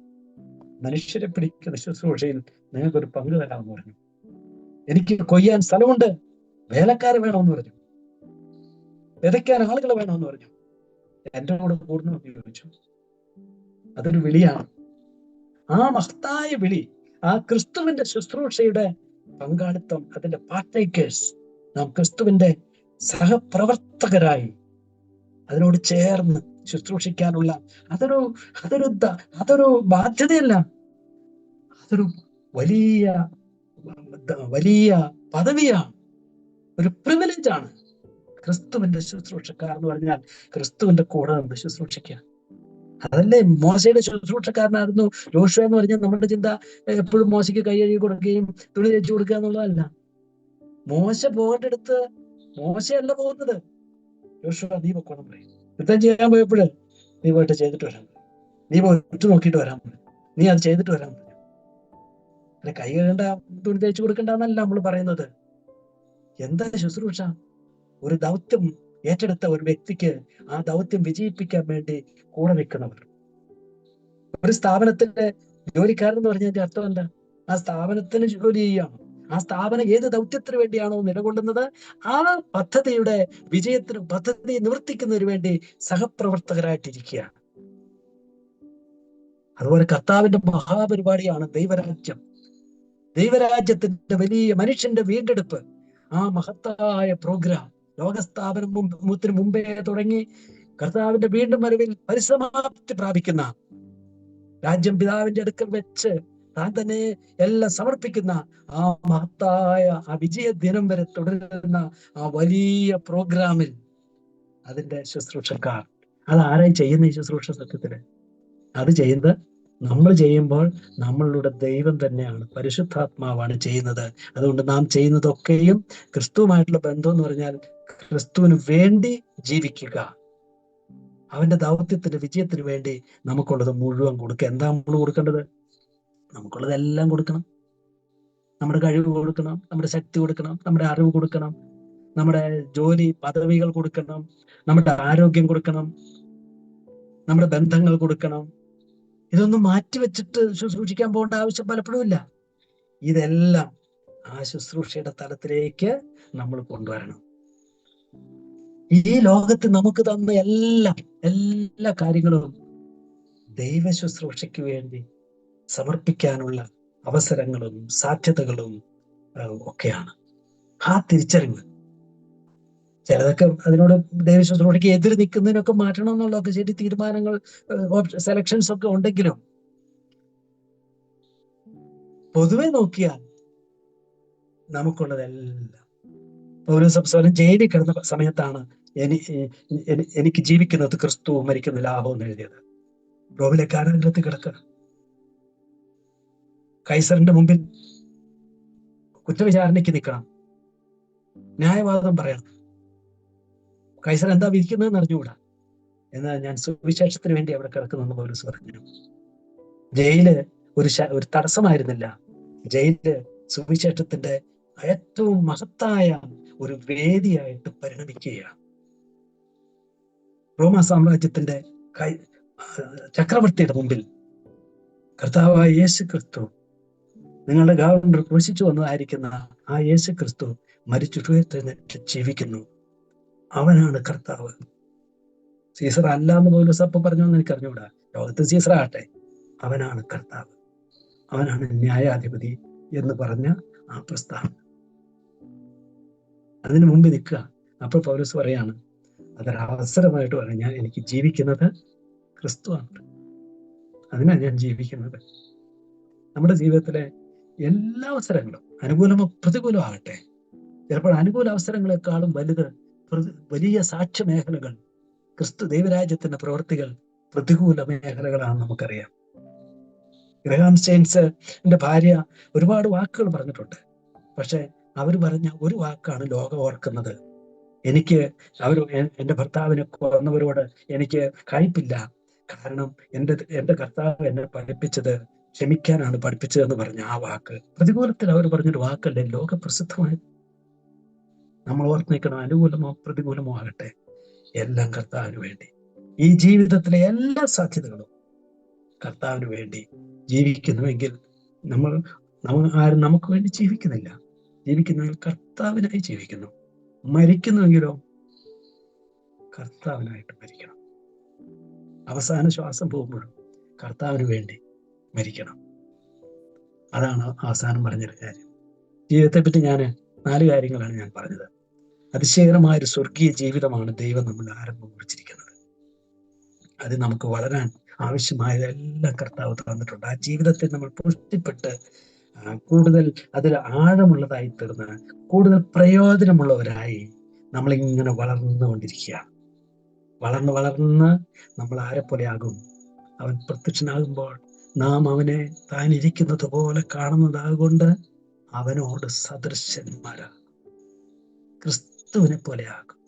മനുഷ്യരെ പിടിക്കുന്ന ശുശ്രൂഷയിൽ നിങ്ങൾക്കൊരു പങ്ക് തരാമെന്ന് പറഞ്ഞു. എനിക്ക് കൊയ്യാൻ സ്ഥലമുണ്ട്, വേലക്കാരെ വേണമെന്ന് പറഞ്ഞു, വിതയ്ക്കാൻ ആളുകൾ വേണമെന്ന് പറഞ്ഞു. എന്റെ കൂടെ കൂടുന്നു എന്ന് ചോദിച്ചു. അതൊരു വിളിയാണ്. ആ മഹത്തായ വിളി, ആ ക്രിസ്തുവിന്റെ ശുശ്രൂഷയുടെ പങ്കാളിത്തം, അതിന്റെ പാർട്ടേക്കേഴ്സ്, നാം ക്രിസ്തുവിന്റെ സഹപ്രവർത്തകരായി അതിനോട് ചേർന്ന് ശുശ്രൂഷിക്കാനുള്ള അതൊരു ബാധ്യതയല്ല, അതൊരു വലിയ വലിയ പദവിയാണ്, ഒരു പ്രിവിലേജാണ്. ക്രിസ്തുവിന്റെ ശുശ്രൂഷക്കാർ എന്ന് പറഞ്ഞാൽ ക്രിസ്തുവിന്റെ കൂടെ നിന്ന് ശുശ്രൂഷിക്കുക. അതല്ലേ മോശയുടെ ശുശ്രൂഷക്കാരനായിരുന്നു യോശുവ എന്ന് പറഞ്ഞാൽ നമ്മുടെ ചിന്ത എപ്പോഴും മോശയ്ക്ക് കൈ കഴുകി കൊടുക്കുകയും തുണി തേച്ചു കൊടുക്കുക എന്നുള്ളതല്ല. മോശ പോകേണ്ടടുത്ത് മോശയല്ല പോകുന്നത്. യോശുവ നീ പൊക്കോണം പറയും. യുദ്ധം ചെയ്യാൻ പോയപ്പോഴ് നീ പോയിട്ട് ചെയ്തിട്ട് വരാൻ പറയും, നീ പോയിട്ട് നോക്കിയിട്ട് വരാൻ പറയും, നീ അത് ചെയ്തിട്ട് വരാൻ പറയും. അല്ല, കൈ കഴുകണ്ട, തുണി തേച്ചു കൊടുക്കണ്ടെന്നല്ല നമ്മൾ പറയുന്നത്. എന്താ ശുശ്രൂഷ? ഒരു ദൗത്യം ഏറ്റെടുത്ത ഒരു വ്യക്തിക്ക് ആ ദൗത്യം വിജയിപ്പിക്കാൻ വേണ്ടി കൂടെ നിൽക്കുന്നവർ. ഒരു സ്ഥാപനത്തിന്റെ ജോലിക്കാരൻ എന്ന് പറഞ്ഞതിന്റെ അർത്ഥം എന്താ? ആ സ്ഥാപനത്തിന് ജോലി ചെയ്യാണ്. ആ സ്ഥാപനം ഏത് ദൗത്യത്തിന് വേണ്ടിയാണോ നിലകൊള്ളുന്നത്, ആ പദ്ധതിയുടെ വിജയത്തിനും പദ്ധതി നിവർത്തിക്കുന്നതിന് വേണ്ടി സഹപ്രവർത്തകരായിട്ടിരിക്കുകയാണ്. അതുപോലെ കർത്താവിന്റെ മഹാപരിപാടിയാണ് ദൈവരാജ്യം. ദൈവരാജ്യത്തിന്റെ വലിയ മനുഷ്യന്റെ വീണ്ടെടുപ്പ്, ആ മഹത്തായ പ്രോഗ്രാം ലോകസ്ഥാപനത്തിന് മുമ്പേ തുടങ്ങി കർത്താവിന്റെ വീണ്ടും വരവിൽ പരിസമാപ്തി പ്രാപിക്കുന്ന, രാജ്യം പിതാവിന്റെ അടുക്കൽ വെച്ച് താൻ തന്നെ എല്ലാം സമർപ്പിക്കുന്ന ആ മഹത്തായ ആ വിജയ ദിനം വരെ തുടരുന്ന ആ വലിയ പ്രോഗ്രാമിൽ അതിന്റെ ശുശ്രൂഷക്കാർ. അതാരായി ചെയ്യുന്ന ഈ ശുശ്രൂഷ? സത്യത്തില് അത് ചെയ്യുന്നത് നമ്മൾ ചെയ്യുമ്പോൾ നമ്മളുടെ ദൈവം തന്നെയാണ്, പരിശുദ്ധാത്മാവാണ് ചെയ്യുന്നത്. അതുകൊണ്ട് നാം ചെയ്യുന്നതൊക്കെയും ക്രിസ്തുവുമായിട്ടുള്ള ബന്ധം എന്ന് പറഞ്ഞാൽ ക്രിസ്തുവിന് വേണ്ടി ജീവിക്കുക, അവന്റെ ദൗത്യത്തിന്റെ വിജയത്തിന് വേണ്ടി നമുക്കുള്ളത് മുഴുവൻ കൊടുക്കുക. എന്താ നമ്മൾ കൊടുക്കേണ്ടത്? നമുക്കുള്ളതെല്ലാം കൊടുക്കണം. നമ്മുടെ കഴിവ് കൊടുക്കണം, നമ്മുടെ ശക്തി കൊടുക്കണം, നമ്മുടെ അറിവ് കൊടുക്കണം, നമ്മുടെ ജോലി പദവികൾ കൊടുക്കണം, നമ്മുടെ ആരോഗ്യം കൊടുക്കണം, നമ്മുടെ ബന്ധങ്ങൾ കൊടുക്കണം. ഇതൊന്നും മാറ്റിവെച്ചിട്ട് ശുശ്രൂഷിക്കാൻ പോകേണ്ട ആവശ്യം പലപ്പോഴും ഇല്ല. ഇതെല്ലാം ആ ശുശ്രൂഷയുടെ തലത്തിലേക്ക് നമ്മൾ കൊണ്ടുവരണം. ഈ ലോകത്ത് നമുക്ക് തന്ന എല്ലാ കാര്യങ്ങളും ദൈവ ശുശ്രൂഷയ്ക്ക് വേണ്ടി സമർപ്പിക്കാനുള്ള അവസരങ്ങളും സാധ്യതകളും ഒക്കെയാണ്. ആ തിരിച്ചറിവ്, ചിലതൊക്കെ അതിനോട് ദൈവ ശുശ്രൂഷയ്ക്ക് എതിര് നിൽക്കുന്നതിനൊക്കെ മാറ്റണം എന്നുള്ളതൊക്കെ ശരി, തീരുമാനങ്ങൾ, സെലക്ഷൻസ് ഒക്കെ ഉണ്ടെങ്കിലും പൊതുവെ നോക്കിയാൽ നമുക്കുള്ളതെല്ലാം. പൗലോസ് ജയിലിൽ കിടന്ന സമയത്താണ് എനിക്ക് ജീവിക്കുന്നത് ക്രിസ്തു, മരിക്കുന്ന ലാഭം എന്ന് എഴുതിയത്. റോമിലെ കാരാഗ്രഹത്തിൽ കിടക്കുക, കൈസറിന്റെ മുമ്പിൽ കുറ്റവിചാരണയ്ക്ക് നിൽക്കണം, ന്യായവാദം പറയണം. കൈസർ എന്താ വിധിക്കുന്നതെന്ന് അറിഞ്ഞുകൂടാ. എന്നാൽ ഞാൻ സുവിശേഷത്തിന് വേണ്ടി അവിടെ കിടക്കുന്നു പൗലോസ് പറഞ്ഞു. ജയില് ഒരു തടസ്സമായിരുന്നില്ല. ജയില് സുവിശേഷത്തിന്റെ ഏറ്റവും മഹത്തായ ഒരു വേദിയായിട്ട് പരിണമിക്കുകയാണ്. റോമ സാമ്രാജ്യത്തിന്റെ ചക്രവർത്തിയുടെ മുമ്പിൽ കർത്താവായ യേശു ക്രിസ്തു, നിങ്ങളുടെ ഗവർണർ ക്രൂശിച്ചു വന്നതായിരിക്കുന്ന ആ യേശു ക്രിസ്തു മരിച്ചുയർത്തെഴുന്നേറ്റ് ജീവിക്കുന്നു. അവനാണ് കർത്താവ്. സീസർ അല്ല എന്ന് പോലും സപ്പം പറഞ്ഞു എന്ന് എനിക്ക് അറിഞ്ഞുകൂടാ. ലോകത്ത് സീസർ ആകട്ടെ, അവനാണ് കർത്താവ്, അവനാണ് ന്യായാധിപതി എന്ന് പറഞ്ഞ ആ പ്രസ്താവന. അതിനു മുമ്പ് നിൽക്കുക. അപ്പോൾ പൗലോസ് പറയാണ്, അതൊരു അവസരമായിട്ട് പറയാം, എനിക്ക് ജീവിക്കുന്നത് ക്രിസ്തുവാണ്, അതിനാണ് ഞാൻ ജീവിക്കുന്നത്. നമ്മുടെ ജീവിതത്തിലെ എല്ലാ അവസരങ്ങളും അനുകൂലമോ പ്രതികൂലമോ ആകട്ടെ, ചിലപ്പോൾ അനുകൂല അവസരങ്ങളെക്കാളും വലിയ സാക്ഷ്യ മേഖലകൾ, ക്രിസ്തു ദൈവരാജ്യത്തിന്റെ പ്രവർത്തികൾ പ്രതികൂല മേഖലകളാണ് നമുക്കറിയാം. ഗ്രഹാം സ്റ്റെയിൻസിന്റെ ഭാര്യ ഒരുപാട് വാക്കുകൾ പറഞ്ഞിട്ടുണ്ട്. പക്ഷെ അവർ പറഞ്ഞ ഒരു വാക്കാണ് ലോകം ഓർക്കുന്നത്. എന്റെ ഭർത്താവിനെ കൊന്നവരോട് എനിക്ക് കയ്പില്ല, കാരണം എന്റെ കർത്താവ് എന്നെ പഠിപ്പിച്ചത് ക്ഷമിക്കാനാണ് പഠിപ്പിച്ചതെന്ന് പറഞ്ഞ ആ വാക്ക് പ്രതികൂലത്തിൽ അവർ പറഞ്ഞൊരു വാക്കല്ലേ ലോകപ്രസിദ്ധമായത്. നമ്മൾ ഓർത്ത് നിൽക്കണം, അനുകൂലമോ പ്രതികൂലമോ ആകട്ടെ, എല്ലാം കർത്താവിന് വേണ്ടി. ഈ ജീവിതത്തിലെ എല്ലാ സാധ്യതകളും കർത്താവിന് വേണ്ടി ജീവിക്കുന്നുവെങ്കിൽ ആരും നമുക്ക് വേണ്ടി ജീവിക്കുന്നില്ല. ജീവിക്കുന്നെങ്കിൽ കർത്താവിനായി ജീവിക്കുന്നു. മരിക്കുന്നുവെങ്കിലോ കർത്താവിനായിട്ട് മരിക്കണം. അവസാന ശ്വാസം പോകുമ്പോഴും കർത്താവിന് വേണ്ടി മരിക്കണം. അതാണ് അവസാനം പറഞ്ഞൊരു കാര്യം. ജീവിതത്തെപ്പറ്റി 4 കാര്യങ്ങളാണ് ഞാൻ പറഞ്ഞത്. അതിശയകരമായൊരു സ്വർഗീയ ജീവിതമാണ് ദൈവം നമ്മൾ ആരംഭം കുറിച്ചിരിക്കുന്നത്. അത് നമുക്ക് വളരാൻ ആവശ്യമായതെല്ലാം കർത്താവ് തന്നിട്ടുണ്ട്. ആ ജീവിതത്തെ നമ്മൾ പുഷ്ടിപ്പെട്ട് കൂടുതൽ അതിൽ ആഴമുള്ളതായി തീർന്ന് കൂടുതൽ പ്രയോജനമുള്ളവരായി നമ്മളിങ്ങനെ വളർന്നുകൊണ്ടിരിക്കുക. വളർന്ന് നമ്മൾ ആരെപ്പോലെയാകും? അവൻ പ്രത്യക്ഷനാകുമ്പോൾ നാം അവനെ താൻ ഇരിക്കുന്നത് പോലെ കാണുന്നതാകൊണ്ട് അവനോട് സദൃശന്മാരാകും, ക്രിസ്തുവിനെ പോലെയാകും.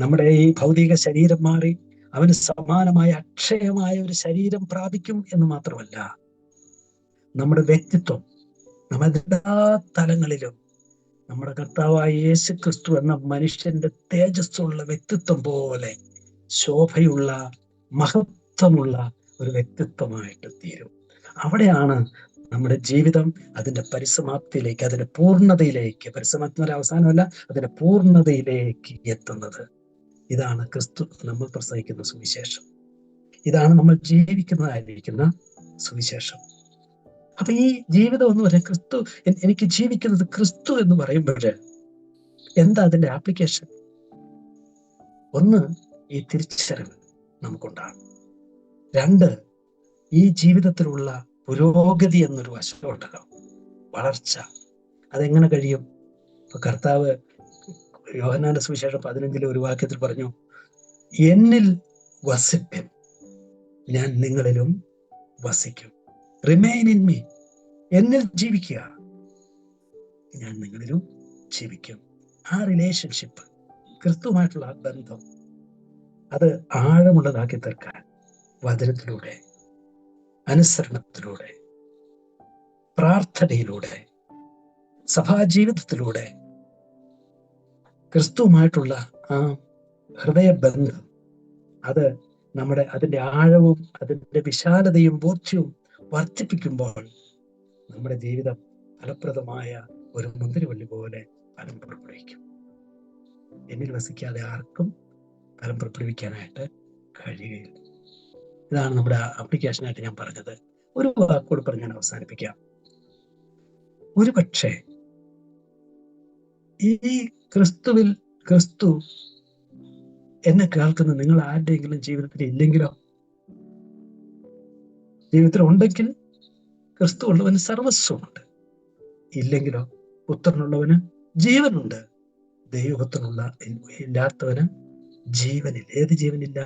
നമ്മുടെ ഈ ഭൗതിക ശരീരം മാറി അവന് സമാനമായ അക്ഷയമായ ഒരു ശരീരം പ്രാപിക്കും എന്ന് മാത്രമല്ല, നമ്മുടെ വ്യക്തിത്വം നമ്മുടെ എല്ലാ തലങ്ങളിലും നമ്മുടെ കർത്താവായ യേശു ക്രിസ്തു എന്ന മനുഷ്യന്റെ തേജസ്സുള്ള വ്യക്തിത്വം പോലെ ശോഭയുള്ള മഹത്വമുള്ള ഒരു വ്യക്തിത്വമായിട്ട് തീരും. അവിടെയാണ് നമ്മുടെ ജീവിതം അതിന്റെ പരിസമാപ്തിയിലേക്ക്, അതിന്റെ പൂർണ്ണതയിലേക്ക്, പരിസമാപ്തി ഒരു അവസാനമല്ല, അതിന്റെ പൂർണ്ണതയിലേക്ക് എത്തുന്നത്. ഇതാണ് ക്രിസ്തു നമ്മൾ പ്രസംഗിക്കുന്ന സുവിശേഷം. ഇതാണ് നമ്മൾ ജീവിക്കുന്നതായിരിക്കുന്ന സുവിശേഷം. അപ്പൊ ഈ ജീവിതം എന്ന് പറയാൻ ക്രിസ്തു, എനിക്ക് ജീവിക്കുന്നത് ക്രിസ്തു എന്ന് പറയുമ്പോഴ് എന്താ അതിന്റെ ആപ്ലിക്കേഷൻ? ഒന്ന്, ഈ തിരിച്ചറിവ് നമുക്കുണ്ടാകും. 2, ഈ ജീവിതത്തിലുള്ള പുരോഗതി എന്നൊരു വശമുണ്ടല്ലോ, വളർച്ച. അതെങ്ങനെ കഴിയും? ഇപ്പൊ കർത്താവ് യോഹന്നാന്റെ സുവിശേഷം 15 ഒരു വാക്യത്തിൽ പറഞ്ഞു, എന്നിൽ വസിപ്പിൻ, ഞാൻ നിങ്ങളിലും വസിക്കും. റിമെയിൻ ഇൻ മീ, എന്നിൽ ജീവിക്കുക, ഞാൻ നിങ്ങളിലും ജീവിക്കും. ആ റിലേഷൻഷിപ്പ്, ക്രിസ്തുവുമായിട്ടുള്ള ആ ബന്ധം, അത് ആഴമുള്ളതാക്കി തീർക്കാൻ വചനത്തിലൂടെ, അനുസരണത്തിലൂടെ, പ്രാർത്ഥനയിലൂടെ, സഭാജീവിതത്തിലൂടെ ക്രിസ്തുവുമായിട്ടുള്ള ആ ഹൃദയബന്ധം, അത് അതിന്റെ ആഴവും അതിന്റെ വിശാലതയും ബോധ്യവും വർദ്ധിപ്പിക്കുമ്പോൾ നമ്മുടെ ജീവിതം ഫലപ്രദമായ ഒരു മുന്തിരിവള്ളി പോലെ ഫലം പുറപ്പെടുവിക്കും. എന്നിൽ വസിക്കാതെ ആർക്കും ഫലം പുറപ്പെടുവിക്കാനായിട്ട് കഴിയുകയില്ല. ഇതാണ് നമ്മുടെ ആപ്ലിക്കേഷനായിട്ട് ഞാൻ പറഞ്ഞത്. ഒരു വാക്കോട് പറഞ്ഞ് ഞാൻ അവസാനിപ്പിക്കാം. ഒരു പക്ഷേ ഈ ക്രിസ്തു എന്നെ കേൾക്കുന്ന നിങ്ങൾ ആരുടെയെങ്കിലും ജീവിതത്തിൽ ഇല്ലെങ്കിലോ? ജീവിതത്തിൽ ഉണ്ടെങ്കിൽ ക്രിസ്തു ഉള്ളവന് സർവസ്വമുണ്ട്, ഇല്ലെങ്കിലോ പുത്രനുള്ളവന് ജീവനുണ്ട്, ദൈവപുത്രനുള്ള ഇല്ലാത്തവന് ജീവനില്ല. ഏത് ജീവനില്ല?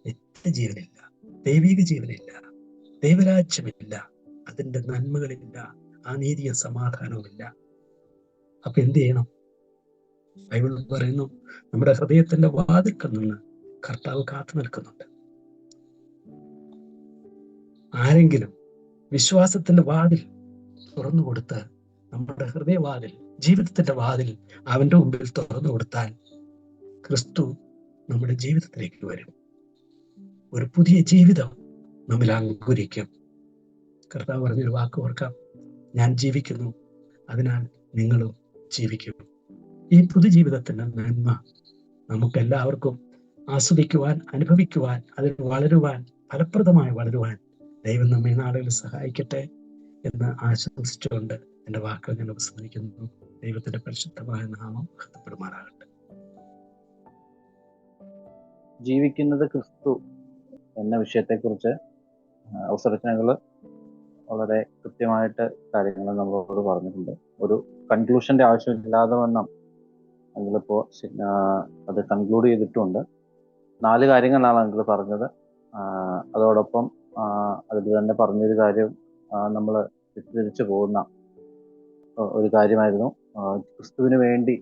നിത്യജീവനില്ല, ദൈവിക ജീവനില്ല, ദൈവരാജ്യമില്ല, അതിന്റെ നന്മകളില്ല, ആ നീതിയും സമാധാനവുമില്ല. അപ്പൊ എന്ത് ചെയ്യണം? ബൈബിൾ പറയുന്നു, നമ്മുടെ ഹൃദയത്തിന്റെ വാതിൽക്കൽ നിന്ന് കർത്താവ് കാത്തു നിൽക്കുന്നുണ്ട്. ആരെങ്കിലും വിശ്വാസത്തിന്റെ വാതിൽ തുറന്നു കൊടുത്ത്, നമ്മുടെ ഹൃദയവാതിൽ, ജീവിതത്തിന്റെ വാതിൽ അവന്റെ മുമ്പിൽ തുറന്നു കൊടുത്താൽ ക്രിസ്തു നമ്മുടെ ജീവിതത്തിലേക്ക് വരും. ഒരു പുതിയ ജീവിതം നമ്മിൽ അങ്കുരിക്കും. കർത്താവ് പറഞ്ഞൊരു വാക്ക് ഓർക്കാം, ഞാൻ ജീവിക്കുന്നു, അതിനാൽ നിങ്ങളും ജീവിക്കും. ഈ പുതുജീവിതത്തിന്റെ നന്മ നമുക്കെല്ലാവർക്കും ആസ്വദിക്കുവാൻ, അനുഭവിക്കുവാൻ, അതിൽ വളരുവാൻ, ഫലപ്രദമായി വളരുവാൻ ദൈവം നമ്മെ നാളുകളിൽ സഹായിക്കട്ടെ എന്ന് ആശംസിച്ചുകൊണ്ട് എൻ്റെ വാക്കുകൾ ഞാൻ ഉപസംഹരിക്കുന്നു. ദൈവത്തിന്റെ പരിശുദ്ധമായ നാമം മഹത്വപ്പെടുമാറാകട്ടെ. ജീവിക്കുന്നത് ക്രിസ്തു എന്ന വിഷയത്തെക്കുറിച്ച് അവസരത്തിനങ്ങൾ വളരെ കൃത്യമായിട്ട് കാര്യങ്ങൾ നമ്മളോട് പറഞ്ഞിട്ടുണ്ട്. ഒരു കൺക്ലൂഷന്റെ ആവശ്യമില്ലാതെ വണ്ണം അങ്കിളിപ്പോ അത് കൺക്ലൂഡ് ചെയ്തിട്ടുണ്ട്. 4 കാര്യങ്ങളാണ് അങ്കിൾ പറഞ്ഞത്. അതോടൊപ്പം അതിൽ തന്നെ പറഞ്ഞൊരു കാര്യം നമ്മൾ തെറ്റിദ്ധരിച്ചു പോകുന്ന ഒരു കാര്യമായിരുന്നു. ക്രിസ്തുവിന് വേണ്ടി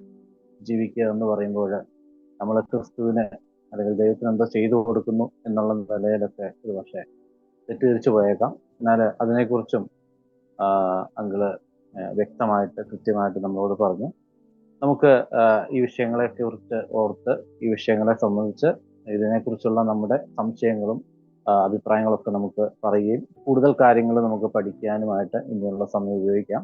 ജീവിക്കുക എന്ന് പറയുമ്പോൾ നമ്മൾ ക്രിസ്തുവിന് അല്ലെങ്കിൽ ദൈവത്തിന് എന്തോ ചെയ്തു കൊടുക്കുന്നു എന്നുള്ള നിലയിലൊക്കെ ഒരു പക്ഷേ തെറ്റിദ്ധരിച്ചു പോയേക്കാം. എന്നാൽ അതിനെക്കുറിച്ചും അങ്കിള് വ്യക്തമായിട്ട് കൃത്യമായിട്ട് നമ്മളോട് പറഞ്ഞു. നമുക്ക് ഈ വിഷയങ്ങളെ കുറിച്ച് ഓർത്ത്, ഈ വിഷയങ്ങളെ സംബന്ധിച്ച് ഇതിനെക്കുറിച്ചുള്ള നമ്മുടെ സംശയങ്ങളും അഭിപ്രായങ്ങളൊക്കെ നമുക്ക് പറയുകയും കൂടുതൽ കാര്യങ്ങൾ നമുക്ക് പഠിക്കാനുമായിട്ട് ഇനിയുള്ള സമയം ഉപയോഗിക്കാം.